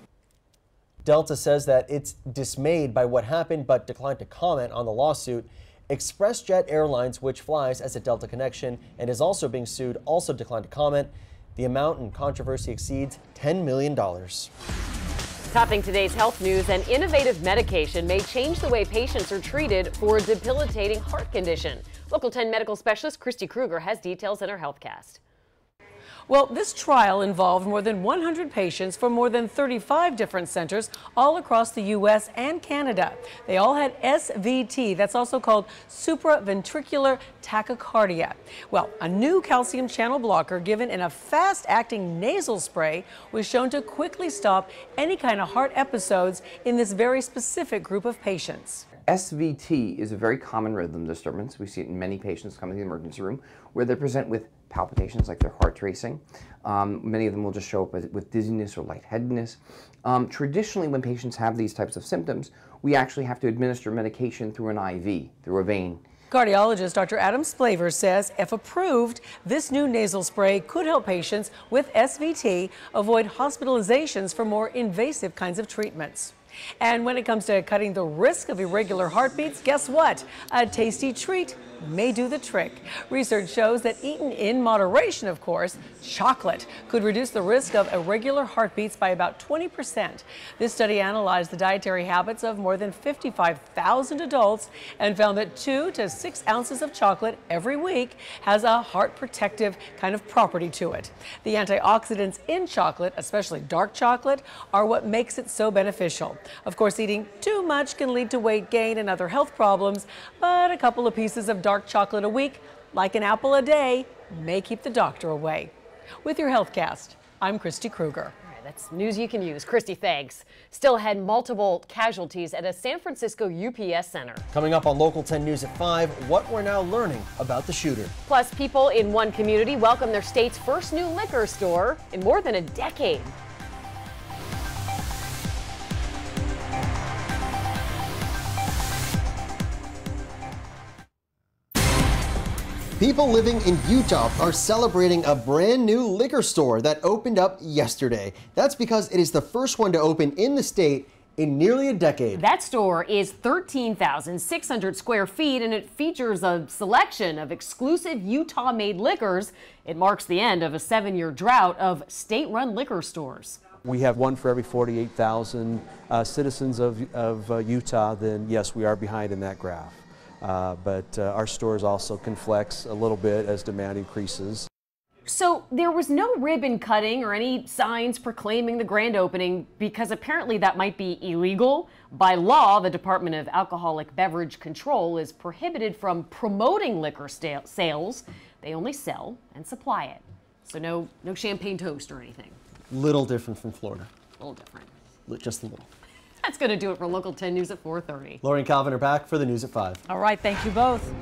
Delta says that it's dismayed by what happened but declined to comment on the lawsuit. ExpressJet Airlines, which flies as a Delta connection and is also being sued, also declined to comment. The amount in controversy exceeds $10 million. Topping today's health news, an innovative medication may change the way patients are treated for a debilitating heart condition. Local 10 medical specialist Christy Kruger has details in her HealthCast. Well, this trial involved more than 100 patients from more than 35 different centers all across the U.S. and Canada. They all had SVT, that's also called supraventricular tachycardia. Well, a new calcium channel blocker given in a fast-acting nasal spray was shown to quickly stop any kind of heart episodes in this very specific group of patients. SVT is a very common rhythm disturbance. We see it in many patients coming to the emergency room where they present with palpitations like their heart racing. Many of them will just show up with dizziness or lightheadedness. Traditionally, when patients have these types of symptoms, we actually have to administer medication through an IV, through a vein. Cardiologist Dr. Adam Splaver says if approved, this new nasal spray could help patients with SVT avoid hospitalizations for more invasive kinds of treatments. And when it comes to cutting the risk of irregular heartbeats, guess what? A tasty treat may do the trick. Research shows that eaten in moderation, of course, chocolate could reduce the risk of irregular heartbeats by about 20%. This study analyzed the dietary habits of more than 55,000 adults and found that 2 to 6 ounces of chocolate every week has a heart protective kind of property to it. The antioxidants in chocolate, especially dark chocolate, are what makes it so beneficial. Of course, eating too much can lead to weight gain and other health problems, but a couple of pieces of dark chocolate a week, like an apple a day, may keep the doctor away. With your HealthCast, I'm Christy Kruger. All right, that's news you can use. Christy, thanks. Still had multiple casualties at a San Francisco UPS center. Coming up on Local 10 News at 5, what we're now learning about the shooter. Plus, people in one community welcome their state's first new liquor store in more than a decade. People living in Utah are celebrating a brand new liquor store that opened up yesterday. That's because it is the first one to open in the state in nearly a decade. That store is 13,600 square feet and it features a selection of exclusive Utah-made liquors. It marks the end of a 7-year drought of state-run liquor stores. We have one for every 48,000 citizens of Utah, then yes, we are behind in that graph. But our stores also can flex a little bit as demand increases. So there was no ribbon cutting or any signs proclaiming the grand opening because apparently that might be illegal. By law, the Department of Alcoholic Beverage Control is prohibited from promoting liquor sales. They only sell and supply it. So no champagne toast or anything. Little different from Florida. A little different. Just a little. That's going to do it for Local 10 News at 4:30. Lori and Calvin are back for the news at 5. All right, thank you both.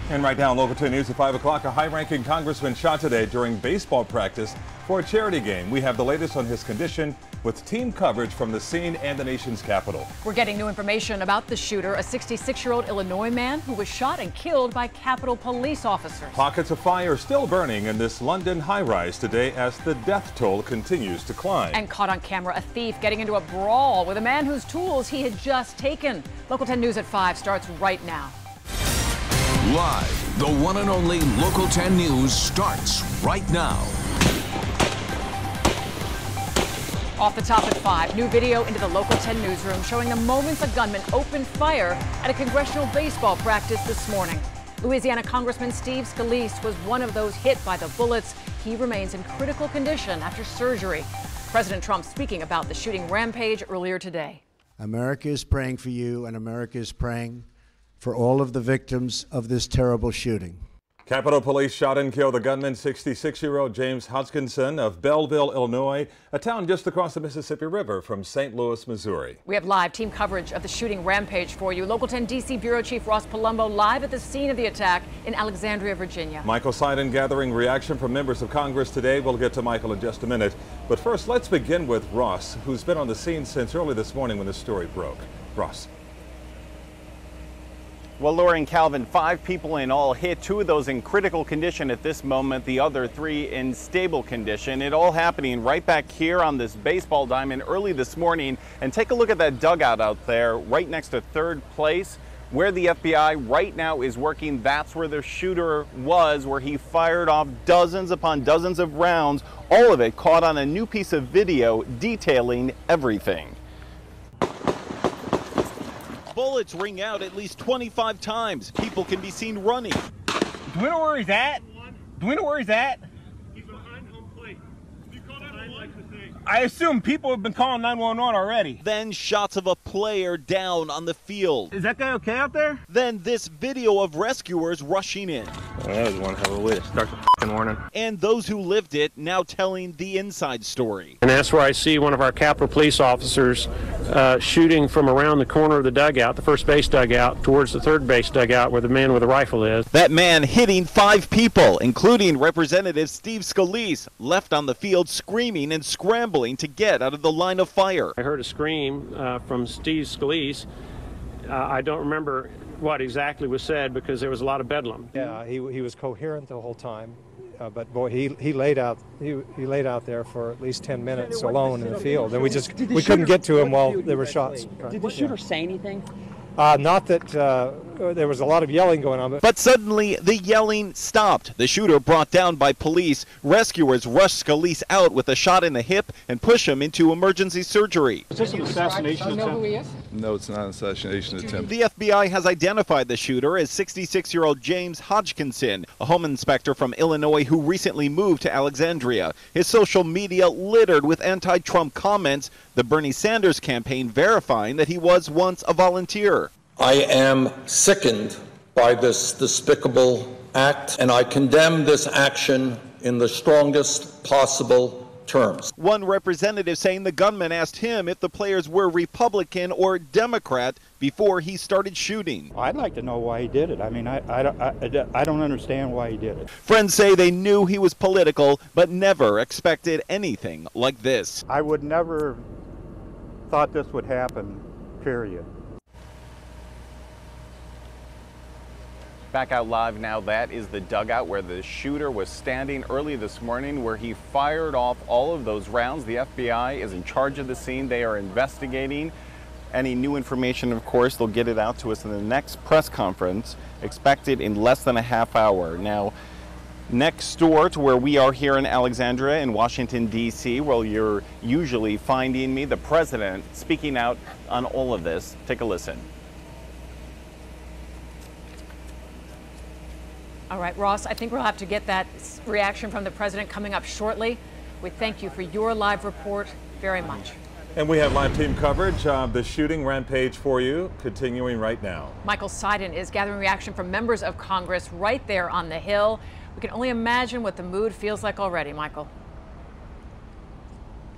And right now on Local 10 News at 5 o'clock, a high-ranking congressman shot today during baseball practice for a charity game. We have the latest on his condition with team coverage from the scene and the nation's capital. We're getting new information about the shooter, a 66-year-old Illinois man who was shot and killed by Capitol police officers. Pockets of fire still burning in this London high-rise today as the death toll continues to climb. And caught on camera, a thief getting into a brawl with a man whose tools he had just taken. Local 10 News at 5 starts right now. Live, the one and only Local 10 News starts right now. Off the top at 5, new video into the Local 10 newsroom showing the moments a gunman opened fire at a congressional baseball practice this morning. Louisiana Congressman Steve Scalise was one of those hit by the bullets. He remains in critical condition after surgery. President Trump speaking about the shooting rampage earlier today. America is praying for you, and America is praying for all of the victims of this terrible shooting. Capitol Police shot and killed the gunman, 66-year-old James Hodgkinson of Belleville, Illinois, a town just across the Mississippi River from St. Louis, Missouri. We have live team coverage of the shooting rampage for you. Local 10 D.C. Bureau Chief Ross Palumbo live at the scene of the attack in Alexandria, Virginia. Michael Seiden gathering reaction from members of Congress today. We'll get to Michael in just a minute. But first, let's begin with Ross, who's been on the scene since early this morning when this story broke. Ross. Well, Laura and Calvin, 5 people in all hit, 2 of those in critical condition at this moment, the other 3 in stable condition. It all happening right back here on this baseball diamond early this morning. And take a look at that dugout out there right next to third place where the FBI right now is working. That's where the shooter was, where he fired off dozens upon dozens of rounds, all of it caught on a new piece of video detailing everything. Bullets ring out at least 25 times. People can be seen running. Do we know where he's at? Do we know where he's at? He's behind home plate. You call 911? I assume people have been calling 911 already. Then shots of a player down on the field. Is that guy okay out there? Then this video of rescuers rushing in. Oh, that was one hell of a way to start the f***ing morning. And those who lived it now telling the inside story. And that's where I see one of our Capitol Police officers shooting from around the corner of the dugout, the first base dugout, towards the third base dugout where the man with the rifle is. That man hitting 5 people, including Representative Steve Scalise, left on the field screaming and scrambling to get out of the line of fire. I heard a scream from Steve Scalise. I don't remember what exactly was said because there was a lot of bedlam. Yeah, he was coherent the whole time, but boy, he laid out there for at least 10 minutes alone in the field, and we couldn't get to him while there were shots. Did the shooter say anything? Not that there was a lot of yelling going on. But suddenly, the yelling stopped. The shooter brought down by police. Rescuers rushed Scalise out with a shot in the hip and push him into emergency surgery. Is this an assassination attempt? No, it's not an assassination attempt. The FBI has identified the shooter as 66-year-old James Hodgkinson, a home inspector from Illinois who recently moved to Alexandria. His social media littered with anti-Trump comments, the Bernie Sanders campaign verifying that he was once a volunteer. I am sickened by this despicable act, and I condemn this action in the strongest possible terms. One representative saying the gunman asked him if the players were Republican or Democrat before he started shooting. I'd like to know why he did it. I mean, I don't understand why he did it. Friends say they knew he was political, but never expected anything like this. I would never thought this would happen, period. Back out live now, that is the dugout where the shooter was standing early this morning, where he fired off all of those rounds. The FBI is in charge of the scene. They are investigating. Any new information, of course, they'll get it out to us in the next press conference, expected in less than a half hour. Now, next door to where we are here in Alexandria in Washington, D.C., where you're usually finding me, the president speaking out on all of this. Take a listen. All right, Ross, I think we'll have to get that reaction from the president coming up shortly. We thank you for your live report very much. And we have live team coverage of the shooting rampage for you, continuing right now. Michael Seiden is gathering reaction from members of Congress right there on the Hill. We can only imagine what the mood feels like already, Michael.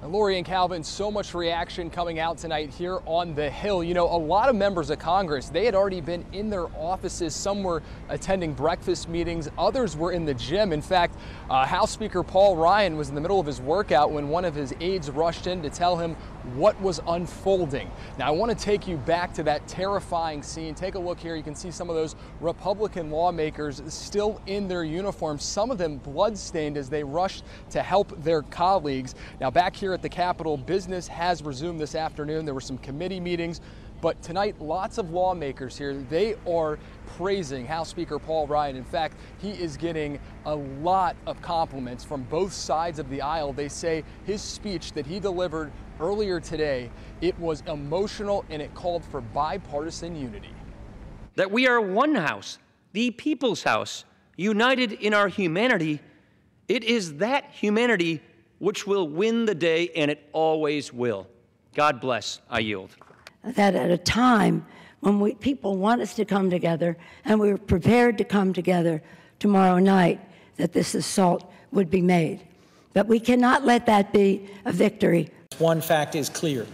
Lori and Calvin, so much reaction coming out tonight here on the Hill. You know, a lot of members of Congress, they had already been in their offices. Some were attending breakfast meetings. Others were in the gym. In fact, House Speaker Paul Ryan was in the middle of his workout when one of his aides rushed in to tell him what was unfolding. Now, I want to take you back to that terrifying scene. Take a look here. You can see some of those Republican lawmakers still in their uniforms, some of them bloodstained as they rushed to help their colleagues. Now, back here at the Capitol, business has resumed this afternoon. There were some committee meetings, but tonight, lots of lawmakers here. They are praising House Speaker Paul Ryan. In fact, he is getting a lot of compliments from both sides of the aisle. They say his speech that he delivered earlier today, it was emotional and it called for bipartisan unity. That we are one house, the people's house, united in our humanity. It is that humanity which will win the day, and it always will. God bless. I yield. That at a time when people want us to come together, and we're prepared to come together tomorrow night, that this assault would be made. But we cannot let that be a victory. One fact is clear.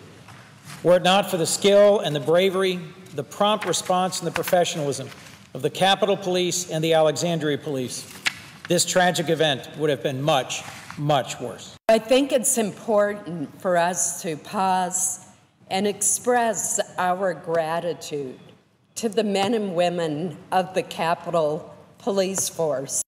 Were it not for the skill and the bravery, the prompt response and the professionalism of the Capitol Police and the Alexandria Police, this tragic event would have been much, much worse. I think it's important for us to pause and express our gratitude to the men and women of the Capitol Police Force.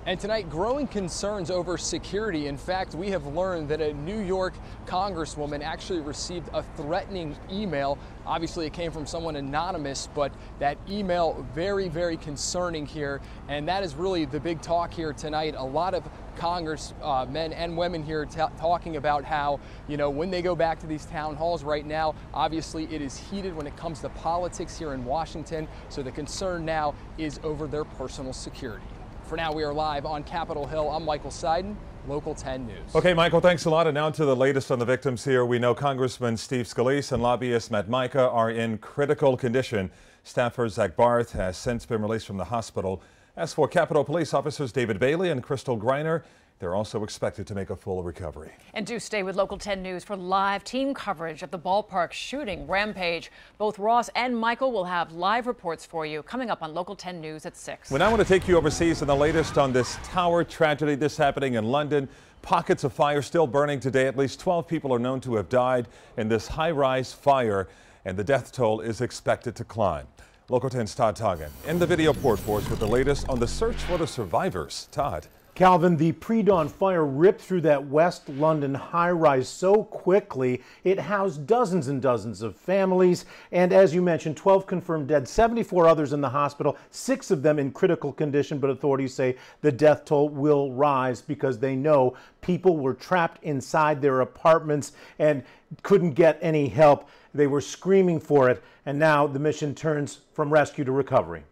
And tonight, growing concerns over security. In fact, we have learned that a New York congresswoman actually received a threatening email. Obviously, it came from someone anonymous, but that email very, very concerning here. And that is really the big talk here tonight. A lot of Congress men and women here talking about how, you know, when they go back to these town halls right now, obviously it is heated when it comes to politics here in Washington. So the concern now is over their personal security. For now, we are live on Capitol Hill. I'm Michael Seiden, Local 10 News. Okay, Michael, thanks a lot. And now to the latest on the victims here. We know Congressman Steve Scalise and lobbyist Matt Micah are in critical condition. Staffer Zach Barth has since been released from the hospital. As for Capitol Police officers David Bailey and Crystal Greiner, they're also expected to make a full recovery. And do stay with Local 10 News for live team coverage of the ballpark shooting rampage. Both Ross and Michael will have live reports for you coming up on Local 10 News at 6. We now want to take you overseas and the latest on this tower tragedy. This happening in London. Pockets of fire still burning today. At least 12 people are known to have died in this high-rise fire, and the death toll is expected to climb. Local 10's Todd Toggin in the video port for us with the latest on the search for the survivors. Todd. Calvin, the pre-dawn fire ripped through that West London high-rise so quickly it housed dozens and dozens of families. And as you mentioned, 12 confirmed dead, 74 others in the hospital, 6 of them in critical condition. But authorities say the death toll will rise because they know people were trapped inside their apartments and couldn't get any help. They were screaming for it. And now the mission turns from rescue to recovery.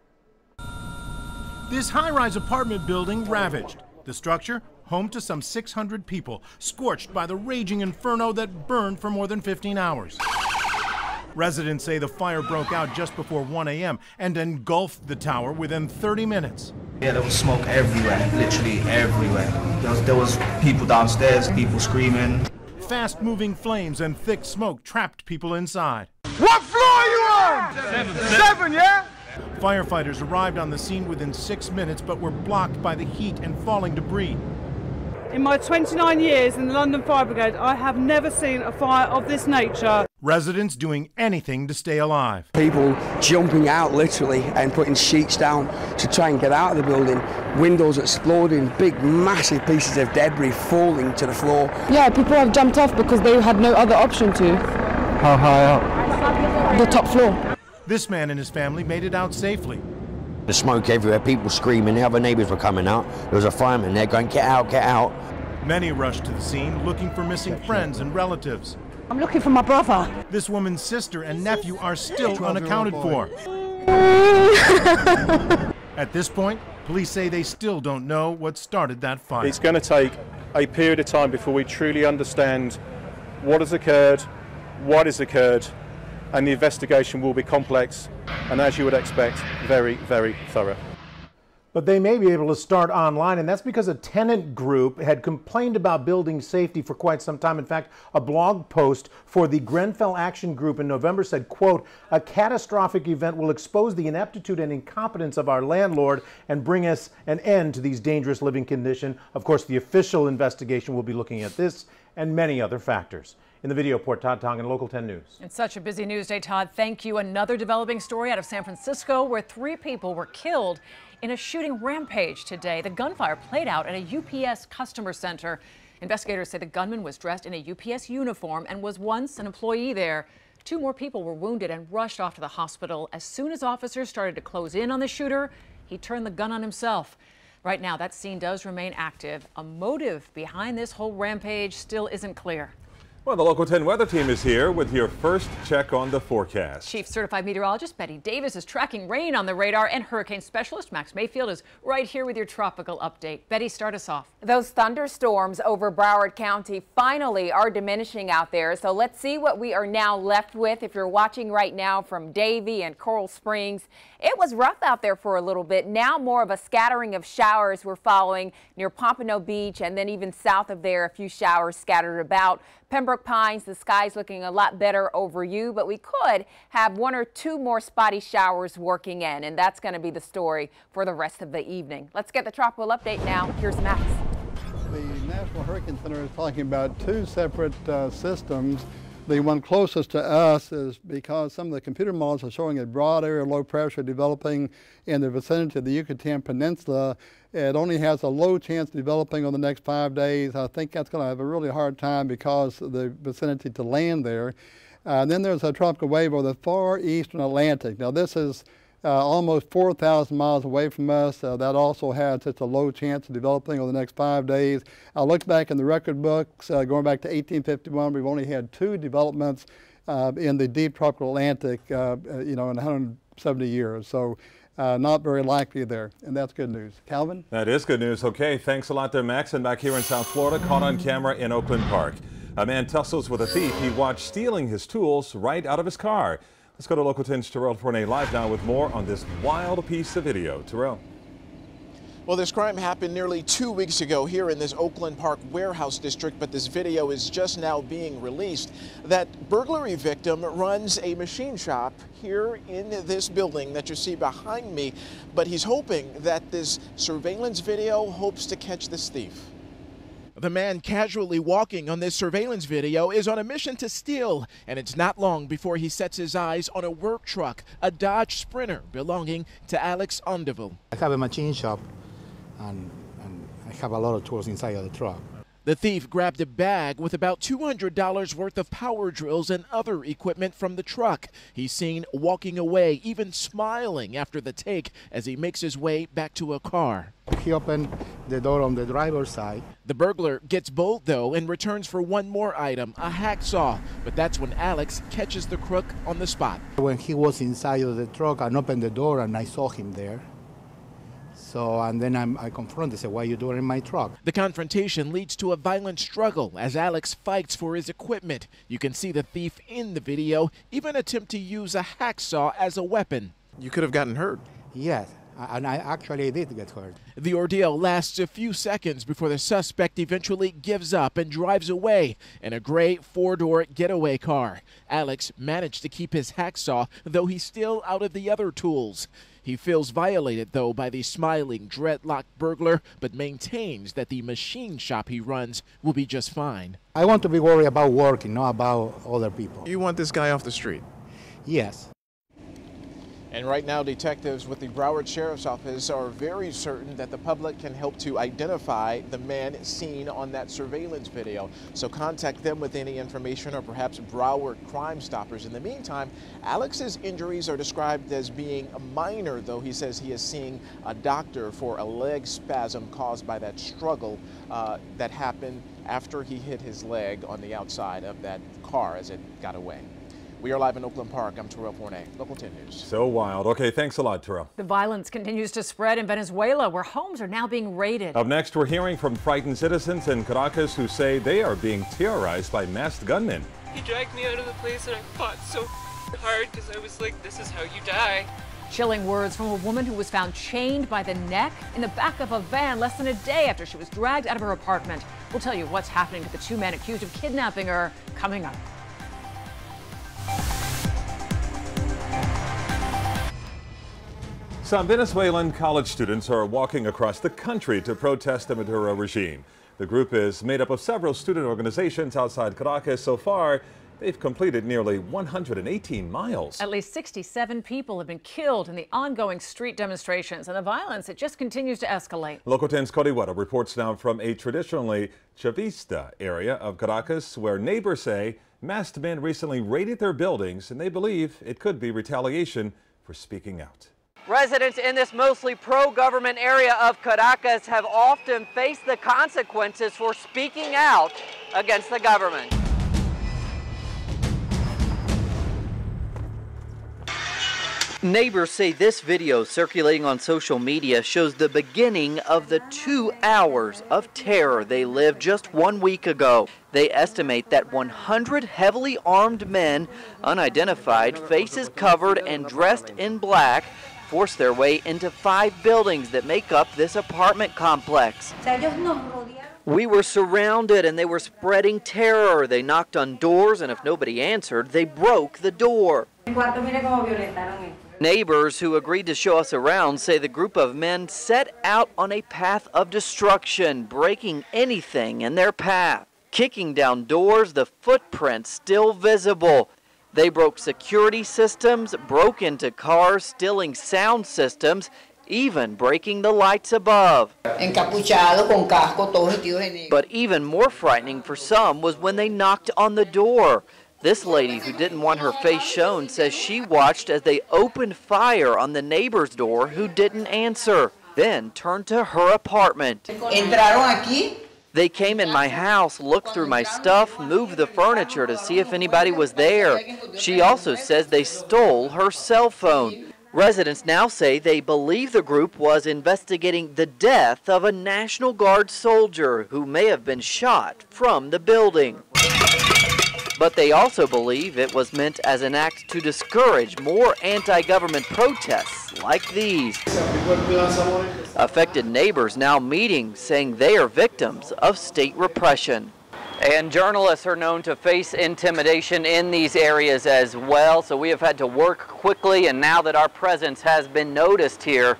This high-rise apartment building ravaged. The structure, home to some 600 people, scorched by the raging inferno that burned for more than 15 hours. Residents say the fire broke out just before 1 a.m. and engulfed the tower within 30 minutes. Yeah, there was smoke everywhere, literally everywhere. There was people downstairs, people screaming. Fast-moving flames and thick smoke trapped people inside. What floor are you on? 7, yeah? Firefighters arrived on the scene within 6 minutes, but were blocked by the heat and falling debris. In my 29 years in the London Fire Brigade, I have never seen a fire of this nature. Residents doing anything to stay alive. People jumping out literally and putting sheets down to try and get out of the building. Windows exploding, big massive pieces of debris falling to the floor. Yeah, people have jumped off because they had no other option to. How high up? The top floor. This man and his family made it out safely. The smoke everywhere, people screaming, the other neighbors were coming out. There was a fireman there going, get out, get out. Many rushed to the scene looking for missing friends and relatives. I'm looking for my brother. This woman's sister and nephew are still unaccounted for. At this point, police say they still don't know what started that fire. It's going to take a period of time before we truly understand what has occurred, what has occurred, and the investigation will be complex and, as you would expect, very, very thorough. But they may be able to start online, and that's because a tenant group had complained about building safety for quite some time. In fact, a blog post for the Grenfell Action Group in November said, quote, a catastrophic event will expose the ineptitude and incompetence of our landlord and bring us an end to these dangerous living conditions. Of course, the official investigation will be looking at this and many other factors. In the video port, Todd Toggin, Local 10 News. It's such a busy news day, Todd. Thank you. Another developing story out of San Francisco where 3 people were killed in a shooting rampage today. The gunfire played out at a UPS customer center. Investigators say the gunman was dressed in a UPS uniform and was once an employee there. 2 more people were wounded and rushed off to the hospital. As soon as officers started to close in on the shooter, he turned the gun on himself. Right now, that scene does remain active. A motive behind this whole rampage still isn't clear. Well, the Local 10 weather team is here with your first check on the forecast. Chief Certified Meteorologist Betty Davis is tracking rain on the radar, and hurricane specialist Max Mayfield is right here with your tropical update. Betty, start us off. Those thunderstorms over Broward County finally are diminishing out there. So let's see what we are now left with. If you're watching right now from Davie and Coral Springs, it was rough out there for a little bit. Now more of a scattering of showers we're following near Pompano Beach, and then even south of there, a few showers scattered about. Pembroke Pines, the sky's looking a lot better over you, but we could have 1 or 2 more spotty showers working in, and that's going to be the story for the rest of the evening. Let's get the tropical update now. Here's Max. The National Hurricane Center is talking about 2 separate systems. The one closest to us is because some of the computer models are showing a broad area of low pressure developing in the vicinity of the Yucatan Peninsula. It only has a low chance of developing on the next 5 days. I think that's going to have a really hard time because of the vicinity to land there. And then there's a tropical wave over the far eastern Atlantic. Now this is almost 4,000 miles away from us. That also has such a low chance of developing over the next 5 days. I looked back in the record books, going back to 1851, we've only had 2 developments in the deep tropical Atlantic, in 170 years. So not very likely there, and that's good news. Calvin? That is good news. Okay, thanks a lot there, Max. And back here in South Florida, caught on camera in Oakland Park. A man tussles with a thief he watched stealing his tools right out of his car. Let's go to Local 10's Terrell Forney live now with more on this wild piece of video. Terrell. Well, this crime happened nearly 2 weeks ago here in this Oakland Park warehouse district, but this video is just now being released. That burglary victim runs a machine shop here in this building that you see behind me, but he's hoping that this surveillance video hopes to catch this thief. The man casually walking on this surveillance video is on a mission to steal, and it's not long before he sets his eyes on a work truck, a Dodge Sprinter belonging to Alex Underville. I have a machine shop, and I have a lot of tools inside of the truck. The thief grabbed a bag with about $200 worth of power drills and other equipment from the truck. He's seen walking away, even smiling after the take as he makes his way back to a car. He opened the door on the driver's side. The burglar gets bold, though, and returns for one more item, a hacksaw. But that's when Alex catches the crook on the spot. When he was inside of the truck, I opened the door and I saw him there. So, and then I confronted, said, "Why are you doing in my truck?" The confrontation leads to a violent struggle as Alex fights for his equipment. You can see the thief in the video even attempt to use a hacksaw as a weapon. You could have gotten hurt. Yes, and I actually did get hurt. The ordeal lasts a few seconds before the suspect eventually gives up and drives away in a gray 4-door getaway car. Alex managed to keep his hacksaw, though he's still out of the other tools. He feels violated, though, by the smiling, dreadlocked burglar, but maintains that the machine shop he runs will be just fine. I want to be worried about working, not about other people. You want this guy off the street? Yes. And right now, detectives with the Broward Sheriff's Office are very certain that the public can help to identify the man seen on that surveillance video. So contact them with any information or perhaps Broward Crime Stoppers. In the meantime, Alex's injuries are described as being minor, though he says he is seeing a doctor for a leg spasm caused by that struggle that happened after he hit his leg on the outside of that car as it got away. We are live in Oakland Park. I'm Terrell Forney, Local 10 News. So wild. Okay, thanks a lot, Terrell. The violence continues to spread in Venezuela, where homes are now being raided. Up next, we're hearing from frightened citizens in Caracas who say they are being terrorized by masked gunmen. He dragged me out of the place and I fought so hard because I was like, this is how you die. Chilling words from a woman who was found chained by the neck in the back of a van less than a day after she was dragged out of her apartment. We'll tell you what's happening to the 2 men accused of kidnapping her coming up. Some Venezuelan college students are walking across the country to protest the Maduro regime. The group is made up of several student organizations outside Caracas. So far, they've completed nearly 118 miles. At least 67 people have been killed in the ongoing street demonstrations, and the violence, it just continues to escalate. Local 10's Cody Wetter reports now from a traditionally Chavista area of Caracas, where neighbors say masked men recently raided their buildings, and they believe it could be retaliation for speaking out. Residents in this mostly pro-government area of Caracas have often faced the consequences for speaking out against the government. Neighbors say this video circulating on social media shows the beginning of the 2 hours of terror they lived just 1 week ago. They estimate that 100 heavily armed men, unidentified, faces covered and dressed in black, forced their way into 5 buildings that make up this apartment complex. We were surrounded and they were spreading terror. They knocked on doors and if nobody answered, they broke the door. Neighbors who agreed to show us around say the group of men set out on a path of destruction, breaking anything in their path. Kicking down doors, the footprints still visible. They broke security systems, broke into cars, stealing sound systems, even breaking the lights above. But even more frightening for some was when they knocked on the door. This lady who didn't want her face shown says she watched as they opened fire on the neighbor's door who didn't answer, then turned to her apartment. They came in my house, looked through my stuff, moved the furniture to see if anybody was there. She also says they stole her cell phone. Residents now say they believe the group was investigating the death of a National Guard soldier who may have been shot from the building. But they also believe it was meant as an act to discourage more anti-government protests like these. Affected neighbors now meeting, saying they are victims of state repression. And journalists are known to face intimidation in these areas as well, so we have had to work quickly, and now that our presence has been noticed here,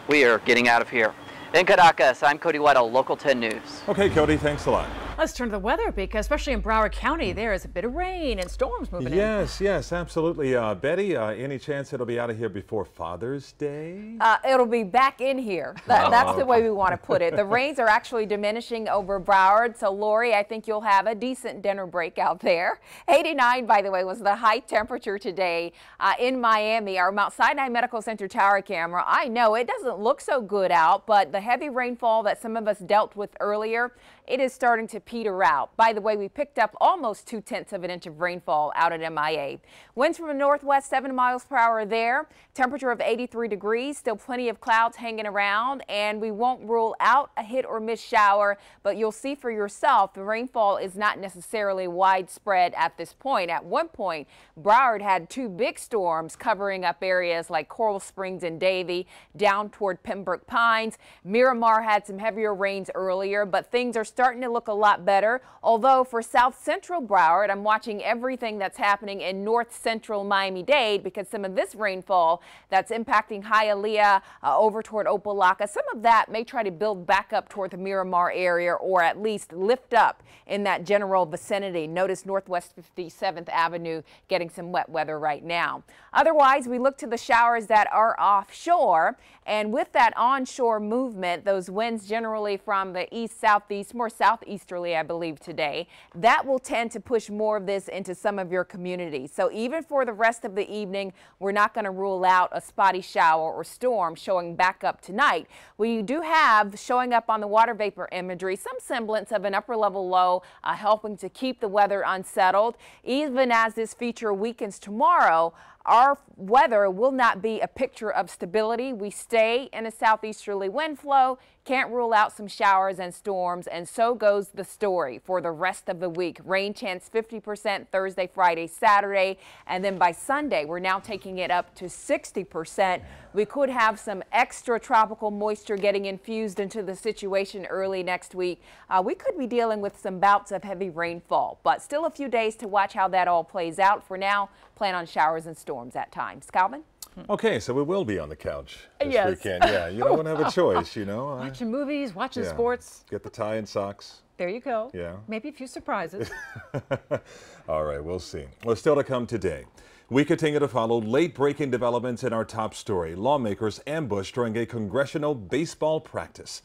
we are getting out of here. In Caracas, I'm Cody Weddle, Local 10 News. Okay, Cody, thanks a lot. Let's turn to the weather because especially in Broward County, there is a bit of rain and storms moving in. Yes, absolutely. Betty, any chance it'll be out of here before Father's Day? It'll be back in here. That's the way we want to put it. The rains are actually diminishing over Broward. So, Lori, I think you'll have a decent dinner break out there. 89, by the way, was the high temperature today in Miami. Our Mount Sinai Medical Center tower camera. I know it doesn't look so good out, but the heavy rainfall that some of us dealt with earlier, it is starting to peter out. By the way, we picked up almost 2/10 of an inch of rainfall out at MIA. Winds from the northwest, 7 miles per hour there. Temperature of 83 degrees. Still plenty of clouds hanging around, and we won't rule out a hit or miss shower, but you'll see for yourself the rainfall is not necessarily widespread at this point. At one point, Broward had 2 big storms covering up areas like Coral Springs and Davie, down toward Pembroke Pines. Miramar had some heavier rains earlier, but things are starting to look a lot better. Although for South Central Broward, I'm watching everything that's happening in North Central Miami-Dade because some of this rainfall that's impacting Hialeah over toward Opelika, some of that may try to build back up toward the Miramar area or at least lift up in that general vicinity. Notice Northwest 57th Avenue getting some wet weather right now. Otherwise, we look to the showers that are offshore, and with that onshore movement, those winds generally from the east-southeast, more southeasterly, I believe, today, that will tend to push more of this into some of your communities. So even for the rest of the evening, we're not going to rule out a spotty shower or storm showing back up tonight. We do have showing up on the water vapor imagery some semblance of an upper level low helping to keep the weather unsettled. Even as this feature weakens tomorrow, our weather will not be a picture of stability. We stay in a southeasterly wind flow. Can't rule out some showers and storms, and so goes the story for the rest of the week. Rain chance 50% Thursday, Friday, Saturday, and then by Sunday, we're now taking it up to 60%. We could have some extra tropical moisture getting infused into the situation early next week. We could be dealing with some bouts of heavy rainfall, but still a few days to watch how that all plays out. For now, plan on showers and storms at times. Calvin? Okay, so we will be on the couch this Yes. weekend. Yeah, you don't want to have a choice, you know. Watching movies, watching Yeah. sports. Get the tie and socks. There you go. Yeah. Maybe a few surprises. All right, we'll see. Well, still to come today. We continue to follow late-breaking developments in our top story. Lawmakers ambushed during a congressional baseball practice.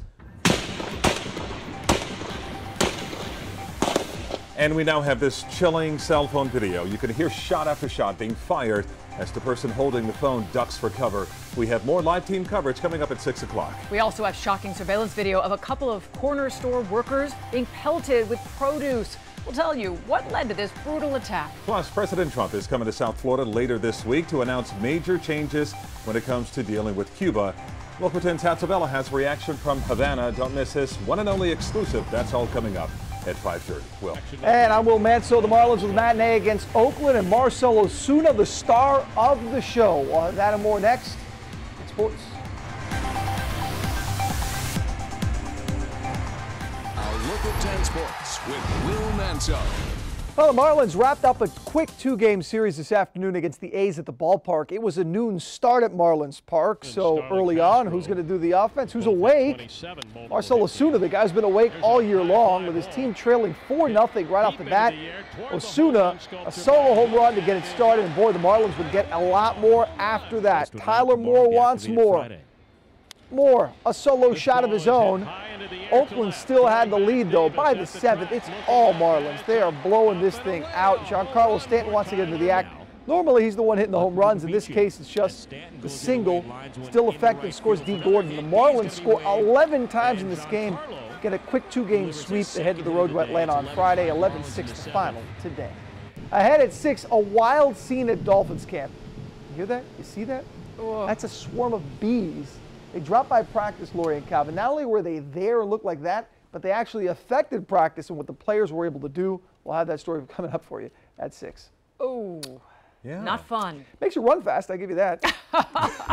And we now have this chilling cell phone video. You can hear shot after shot being fired as the person holding the phone ducks for cover. We have more live team coverage coming up at 6 o'clock. We also have shocking surveillance video of a couple of corner store workers being pelted with produce. We'll tell you what led to this brutal attack. Plus, President Trump is coming to South Florida later this week to announce major changes when it comes to dealing with Cuba. Local 10's Tatsabella has reaction from Havana. Don't miss this one and only exclusive. That's all coming up at 5:30. Will. And I'm Will Mansell. The Marlins with matinee against Oakland, and Marcell Ozuna, the star of the show. We'll have that and more next in sports. Local 10 Sports with Will Mansell. Well, the Marlins wrapped up a quick two-game series this afternoon against the A's at the ballpark. It was a noon start at Marlins Park, so early on, who's going to do the offense? Who's awake? Marcell Ozuna, the guy's been awake all year long with his team trailing 4-0 right off the bat. Ozuna, a solo home run to get it started, and boy, the Marlins would get a lot more after that. Tyler Moore wants more. Moore, a solo shot of his own. Oakland still had the lead, though, by the 7th. It's all Marlins. They are blowing this thing out. Giancarlo Stanton wants to get into the act. Normally, he's the one hitting the home runs. In this case, it's just the single. Still effective, scores D. Gordon. The Marlins score 11 times in this game. Get a quick two-game sweep. They head to the road to Atlanta on Friday, 11-6 the final today. Ahead at 6, a wild scene at Dolphins camp. You hear that? You see that? That's a swarm of bees. They dropped by practice, Lori and Calvin. Not only were they there and looked like that, but they actually affected practice and what the players were able to do. We'll have that story coming up for you at 6. Oh, yeah. Not fun. Makes you run fast, I give you that.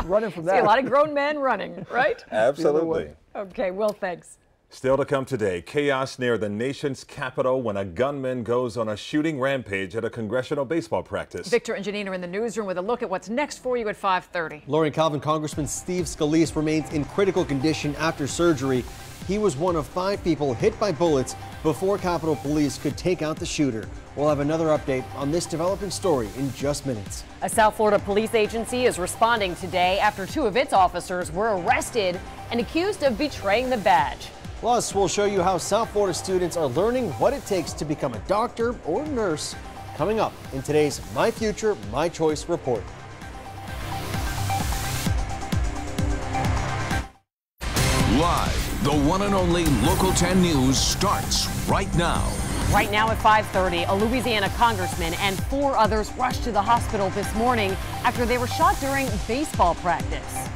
Running from that. See a lot of grown men running, right? Absolutely. Okay, Will, thanks. Still to come today, chaos near the nation's capital when a gunman goes on a shooting rampage at a congressional baseball practice. Victor and Janine are in the newsroom with a look at what's next for you at 5:30. Lori and Calvin, Congressman Steve Scalise remains in critical condition after surgery. He was one of 5 people hit by bullets before Capitol Police could take out the shooter. We'll have another update on this developing story in just minutes. A South Florida police agency is responding today after 2 of its officers were arrested and accused of betraying the badge. Plus, we'll show you how South Florida students are learning what it takes to become a doctor or nurse, coming up in today's My Future, My Choice report. Live, the one and only Local 10 News starts right now. Right now at 5:30, a Louisiana congressman and 4 others rushed to the hospital this morning after they were shot during baseball practice.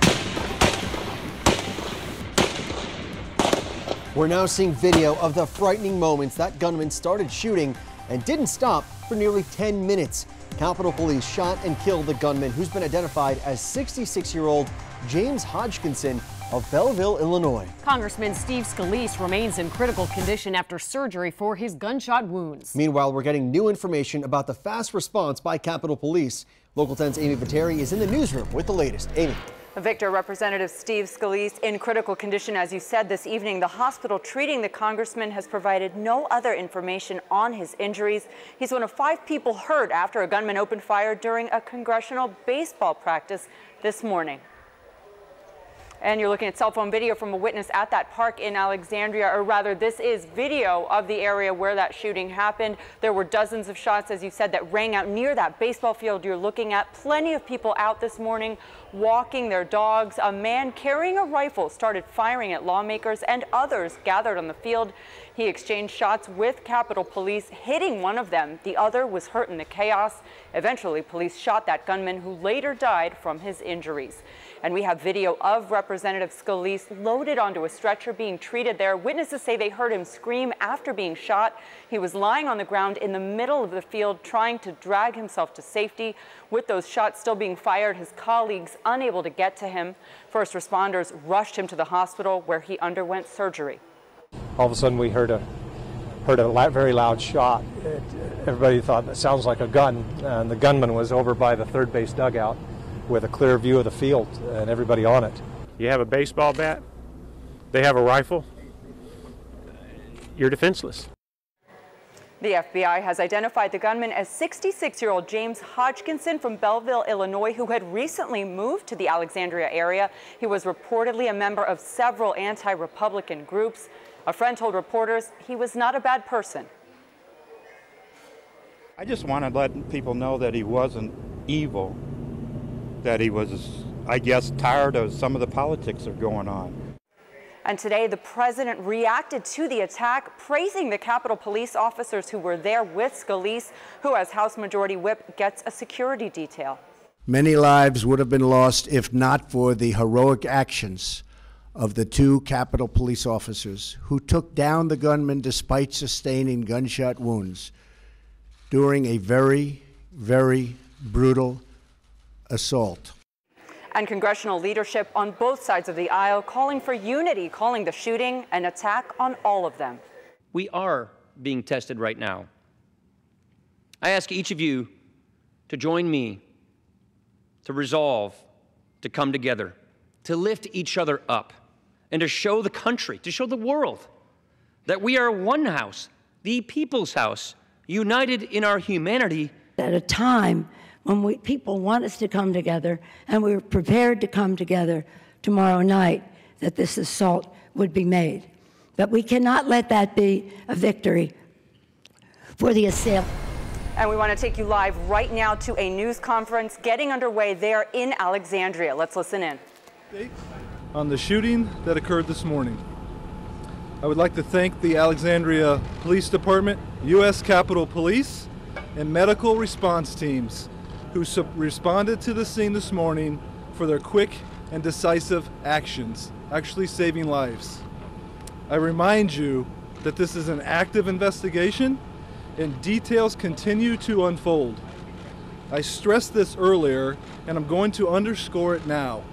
We're now seeing video of the frightening moments that gunman started shooting and didn't stop for nearly 10 minutes. Capitol Police shot and killed the gunman, who's been identified as 66-year-old James Hodgkinson of Belleville, Illinois. Congressman Steve Scalise remains in critical condition after surgery for his gunshot wounds. Meanwhile, we're getting new information about the fast response by Capitol Police. Local 10's Amy Viteri is in the newsroom with the latest. Amy. Victor, Representative Steve Scalise in critical condition, as you said this evening. The hospital treating the congressman has provided no other information on his injuries. He's one of 5 people hurt after a gunman opened fire during a congressional baseball practice this morning. And you're looking at cell phone video from a witness at that park in Alexandria, or rather, this is video of the area where that shooting happened. There were dozens of shots, as you said, that rang out near that baseball field you're looking at. Plenty of people out this morning walking their dogs. A man carrying a rifle started firing at lawmakers, and others gathered on the field. He exchanged shots with Capitol Police, hitting one of them. The other was hurt in the chaos. Eventually, police shot that gunman, who later died from his injuries. And we have video of Representative Scalise loaded onto a stretcher being treated there. Witnesses say they heard him scream after being shot. He was lying on the ground in the middle of the field trying to drag himself to safety. With those shots still being fired, his colleagues unable to get to him. First responders rushed him to the hospital where he underwent surgery. All of a sudden we heard a very loud shot. Everybody thought that sounds like a gun, and the gunman was over by the third base dugout with a clear view of the field and everybody on it. You have a baseball bat, they have a rifle, you're defenseless. The FBI has identified the gunman as 66-year-old James Hodgkinson from Belleville, Illinois, who had recently moved to the Alexandria area. He was reportedly a member of several anti-Republican groups. A friend told reporters he was not a bad person. I just want to let people know that he wasn't evil, that he was, I guess, tired of some of the politics that are going on. And today, the president reacted to the attack, praising the Capitol Police officers who were there with Scalise, who, as House Majority Whip, gets a security detail. Many lives would have been lost if not for the heroic actions of the 2 Capitol Police officers who took down the gunman despite sustaining gunshot wounds during a very, very brutal assault. And congressional leadership on both sides of the aisle calling for unity, calling the shooting an attack on all of them. We are being tested right now. I ask each of you to join me, to resolve, to come together, to lift each other up, and to show the country, to show the world that we are one house, the people's house, united in our humanity. At a time when people want us to come together, and we're prepared to come together tomorrow night, that this assault would be made. But we cannot let that be a victory for the assailant. And we want to take you live right now to a news conference getting underway there in Alexandria. Let's listen in. On the shooting that occurred this morning, I would like to thank the Alexandria Police Department, U.S. Capitol Police, and medical response teams who responded to the scene this morning for their quick and decisive actions, actually saving lives. I remind you that this is an active investigation and details continue to unfold. I stressed this earlier, and I'm going to underscore it now,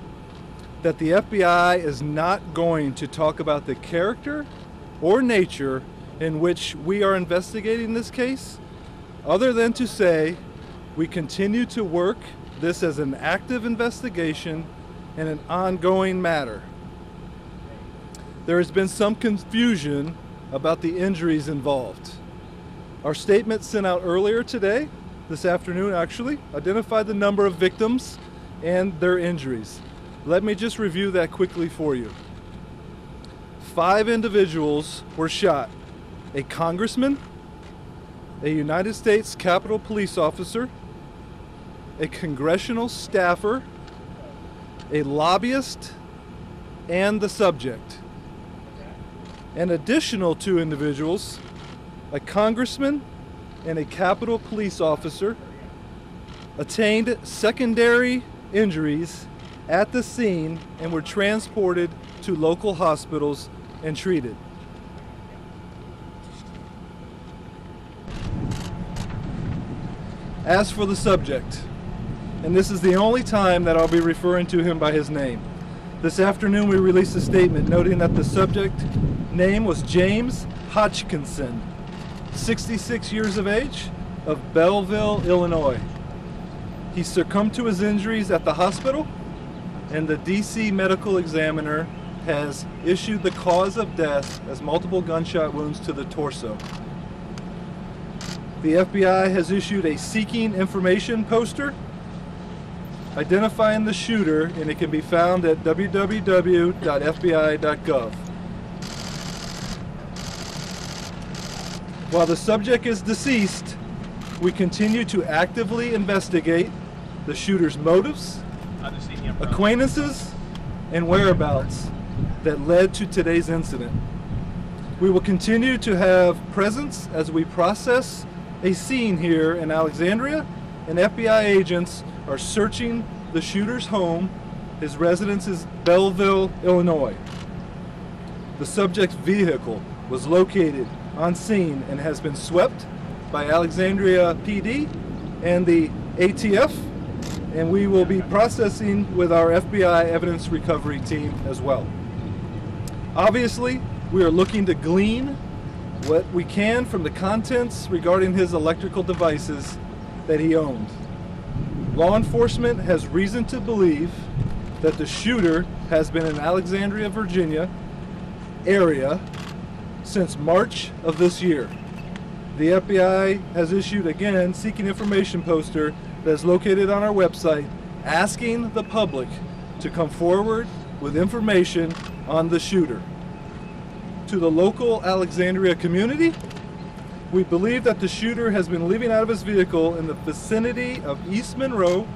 that the FBI is not going to talk about the character or nature in which we are investigating this case, other than to say we continue to work this as an active investigation and an ongoing matter. There has been some confusion about the injuries involved. Our statement sent out earlier today, this afternoon actually, identified the number of victims and their injuries. Let me just review that quickly for you. 5 individuals were shot: a congressman, a United States Capitol Police officer, a congressional staffer, a lobbyist, and the subject. An additional 2 individuals, a congressman and a Capitol Police officer, attained secondary injuries at the scene and were transported to local hospitals and treated. As for the subject, and this is the only time that I'll be referring to him by his name, this afternoon we released a statement noting that the subject name was James Hodgkinson, 66 years of age, of Belleville, Illinois. He succumbed to his injuries at the hospital, and the DC medical examiner has issued the cause of death as multiple gunshot wounds to the torso. The FBI has issued a seeking information poster identifying the shooter, and it can be found at www.fbi.gov. While the subject is deceased, we continue to actively investigate the shooter's motives, acquaintances, and whereabouts that led to today's incident. We will continue to have presence as we process a scene here in Alexandria, and FBI agents are searching the shooter's home. His residence is Belleville, Illinois. The subject's vehicle was located on scene and has been swept by Alexandria PD and the ATF, and we will be processing with our FBI evidence recovery team as well. Obviously, we are looking to glean what we can from the contents regarding his electrical devices that he owned. Law enforcement has reason to believe that the shooter has been in Alexandria, Virginia area since March of this year. The FBI has issued, again, seeking information poster that is located on our website, asking the public to come forward with information on the shooter. To the local Alexandria community, we believe that the shooter has been living out of his vehicle in the vicinity of East Monroe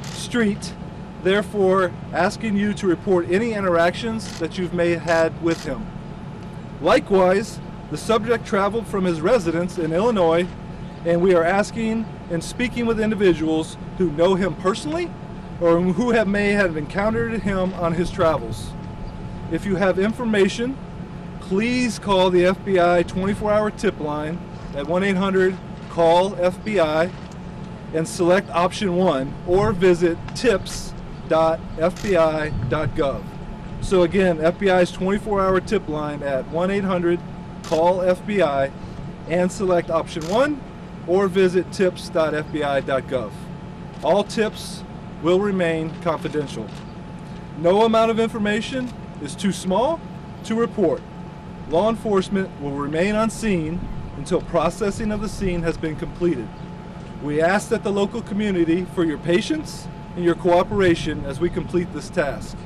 Street therefore asking you to report any interactions that you may have had with him. Likewise, the subject traveled from his residence in Illinois, and we are asking and speaking with individuals who know him personally or who may have encountered him on his travels. If you have information, please call the FBI 24-hour tip line at 1-800-CALL-FBI and select option 1, or visit tips.fbi.gov. So again, FBI's 24-hour tip line at 1-800-CALL-FBI and select option 1, or visit tips.fbi.gov. All tips will remain confidential. No amount of information is too small to report. Law enforcement will remain on scene until processing of the scene has been completed. We ask that the local community for your patience and your cooperation as we complete this task.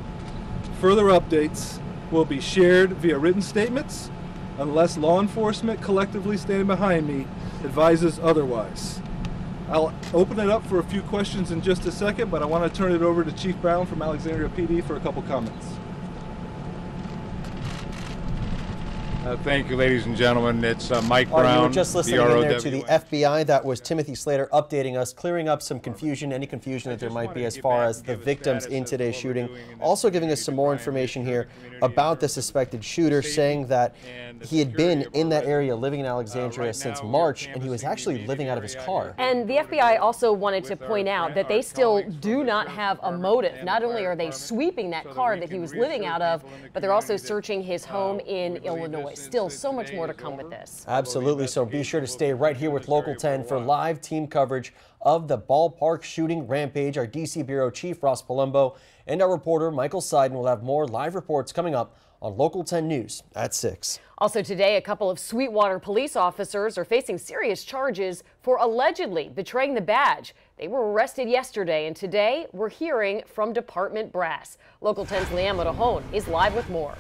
Further updates will be shared via written statements unless law enforcement collectively standing behind me advises otherwise. I'll open it up for a few questions in just a second, but I want to turn it over to Chief Brown from Alexandria PD for a couple comments. Thank you, ladies and gentlemen. It's Mike Brown. You were just listening in there to the FBI. That was Timothy Slater updating us, clearing up some confusion, any confusion that there might be as far as the victims in today's shooting. Also giving us some more information here about the suspected shooter, saying that he had been in that area living in Alexandria since March, and he was actually living out of his car. And the FBI also wanted to point out that they still do not have a motive. Not only are they sweeping that car that he was living out of, but they're also searching his home in Illinois. Still so much more to come with this. Absolutely. So be sure to stay right here with Local 10 for live team coverage of the ballpark shooting rampage. Our DC Bureau Chief Ross Palumbo and our reporter Michael Seiden will have more live reports coming up on Local 10 News at 6. Also today, a couple of Sweetwater police officers are facing serious charges for allegedly betraying the badge. They were arrested yesterday, and today we're hearing from department brass. Local 10's Leanne Modajon is live with more.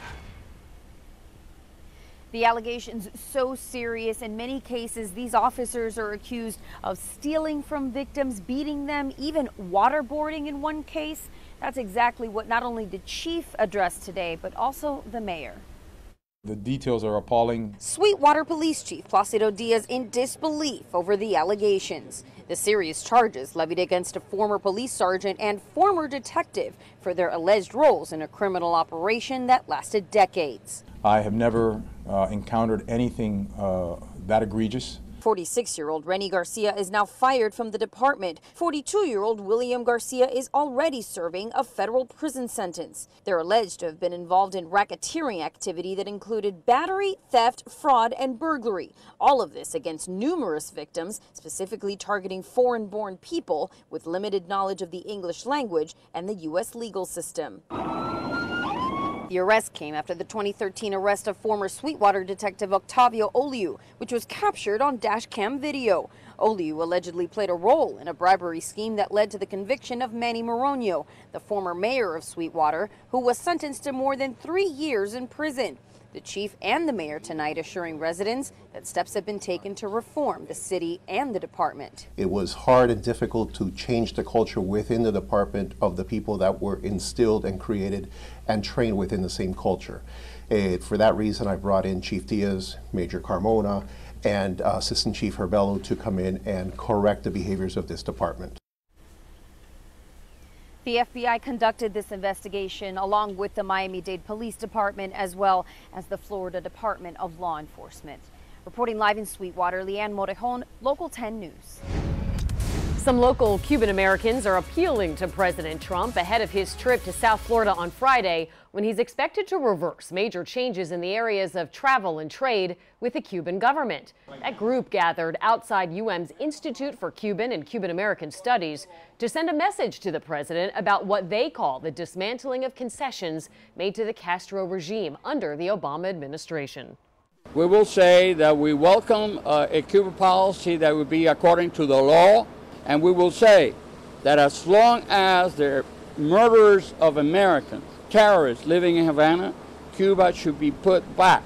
The allegations so serious. In many cases, these officers are accused of stealing from victims, beating them, even waterboarding in one case. That's exactly what not only the chief addressed today, but also the mayor. The details are appalling. Sweetwater Police Chief Placido Diaz in disbelief over the allegations. The serious charges levied against a former police sergeant and former detective for their alleged roles in a criminal operation that lasted decades. I have never encountered anything that egregious. 46-year-old Renny Garcia is now fired from the department. 42-year-old William Garcia is already serving a federal prison sentence. They're alleged to have been involved in racketeering activity that included battery, theft, fraud, and burglary. All of this against numerous victims, specifically targeting foreign-born people with limited knowledge of the English language and the U.S. legal system. The arrest came after the 2013 arrest of former Sweetwater detective Octavio Oliu, which was captured on dash cam video. Oliu allegedly played a role in a bribery scheme that led to the conviction of Manny Moronio, the former mayor of Sweetwater, who was sentenced to more than 3 years in prison. The chief and the mayor tonight assuring residents that steps have been taken to reform the city and the department. It was hard and difficult to change the culture within the department of the people that were instilled and created and trained within the same culture. For that reason, I brought in Chief Diaz, Major Carmona, and Assistant Chief Herbello to come in and correct the behaviors of this department. The FBI conducted this investigation along with the Miami-Dade Police Department as well as the Florida Department of Law Enforcement. Reporting live in Sweetwater, Leanne Modajon, Local 10 News. Some local Cuban Americans are appealing to President Trump ahead of his trip to South Florida on Friday, when he's expected to reverse major changes in the areas of travel and trade with the Cuban government. That group gathered outside UM's Institute for Cuban and Cuban American Studies to send a message to the president about what they call the dismantling of concessions made to the Castro regime under the Obama administration. We will say that we welcome a Cuban policy that would be according to the law, and we will say that as long as they're murderers of Americans, terrorists living in Havana, Cuba should be put back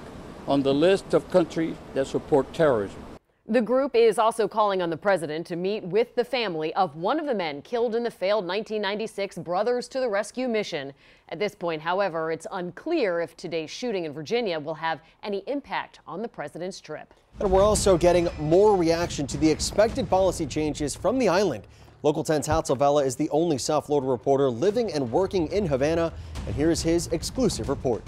on the list of countries that support terrorism. The group is also calling on the president to meet with the family of one of the men killed in the failed 1996 Brothers to the Rescue mission. At this point, however, it's unclear if today's shooting in Virginia will have any impact on the president's trip. And we're also getting more reaction to the expected policy changes from the island. Local 10's Hatzel Vela is the only South Florida reporter living and working in Havana, and here's his exclusive report.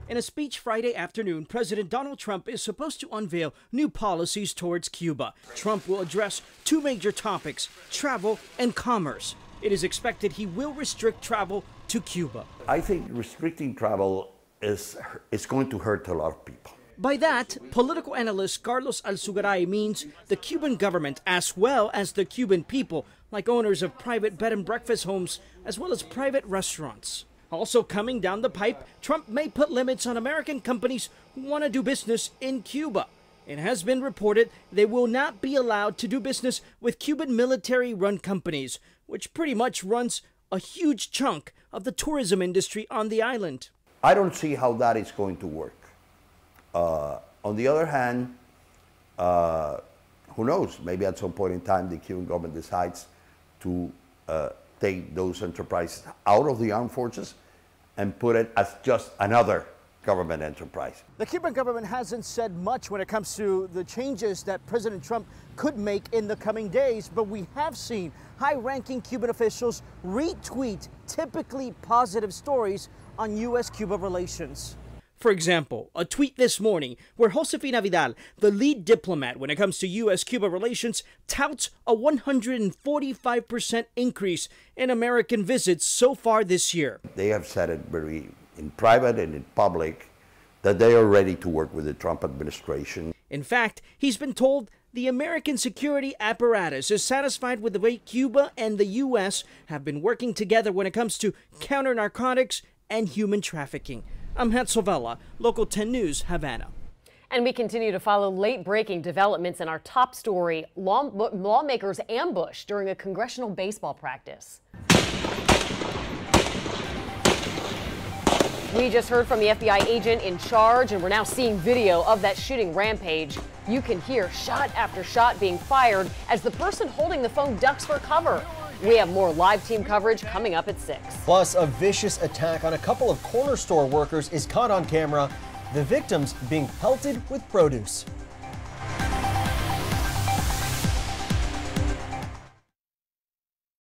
In a speech Friday afternoon, President Donald Trump is supposed to unveil new policies towards Cuba. Trump will address two major topics, travel and commerce. It is expected he will restrict travel to Cuba. I think restricting travel is going to hurt a lot of people. By that, political analyst Carlos Alzugaray means the Cuban government as well as the Cuban people, like owners of private bed and breakfast homes as well as private restaurants. Also coming down the pipe, Trump may put limits on American companies who want to do business in Cuba. It has been reported they will not be allowed to do business with Cuban military-run companies, which pretty much runs a huge chunk of the tourism industry on the island. I don't see how that is going to work. On the other hand, who knows? Maybe at some point in time the Cuban government decides to take those enterprises out of the armed forces and put it as just another government enterprise. The Cuban government hasn't said much when it comes to the changes that President Trump could make in the coming days, but we have seen high-ranking Cuban officials retweet typically positive stories on U.S.-Cuba relations. For example, a tweet this morning where Josefina Vidal, the lead diplomat when it comes to U.S.-Cuba relations, touts a 145% increase in American visits so far this year. They have said it very in private and in public that they are ready to work with the Trump administration. In fact, he's been told the American security apparatus is satisfied with the way Cuba and the U.S. have been working together when it comes to counter-narcotics and human trafficking. I'm Hatzel Vela, Local 10 News, Havana. And we continue to follow late-breaking developments in our top story. Lawmakers ambushed during a congressional baseball practice. We just heard from the FBI agent in charge, and we're now seeing video of that shooting rampage. You can hear shot after shot being fired as the person holding the phone ducks for cover. We have more live team coverage coming up at 6. Plus, a vicious attack on a couple of corner store workers is caught on camera, the victims being pelted with produce.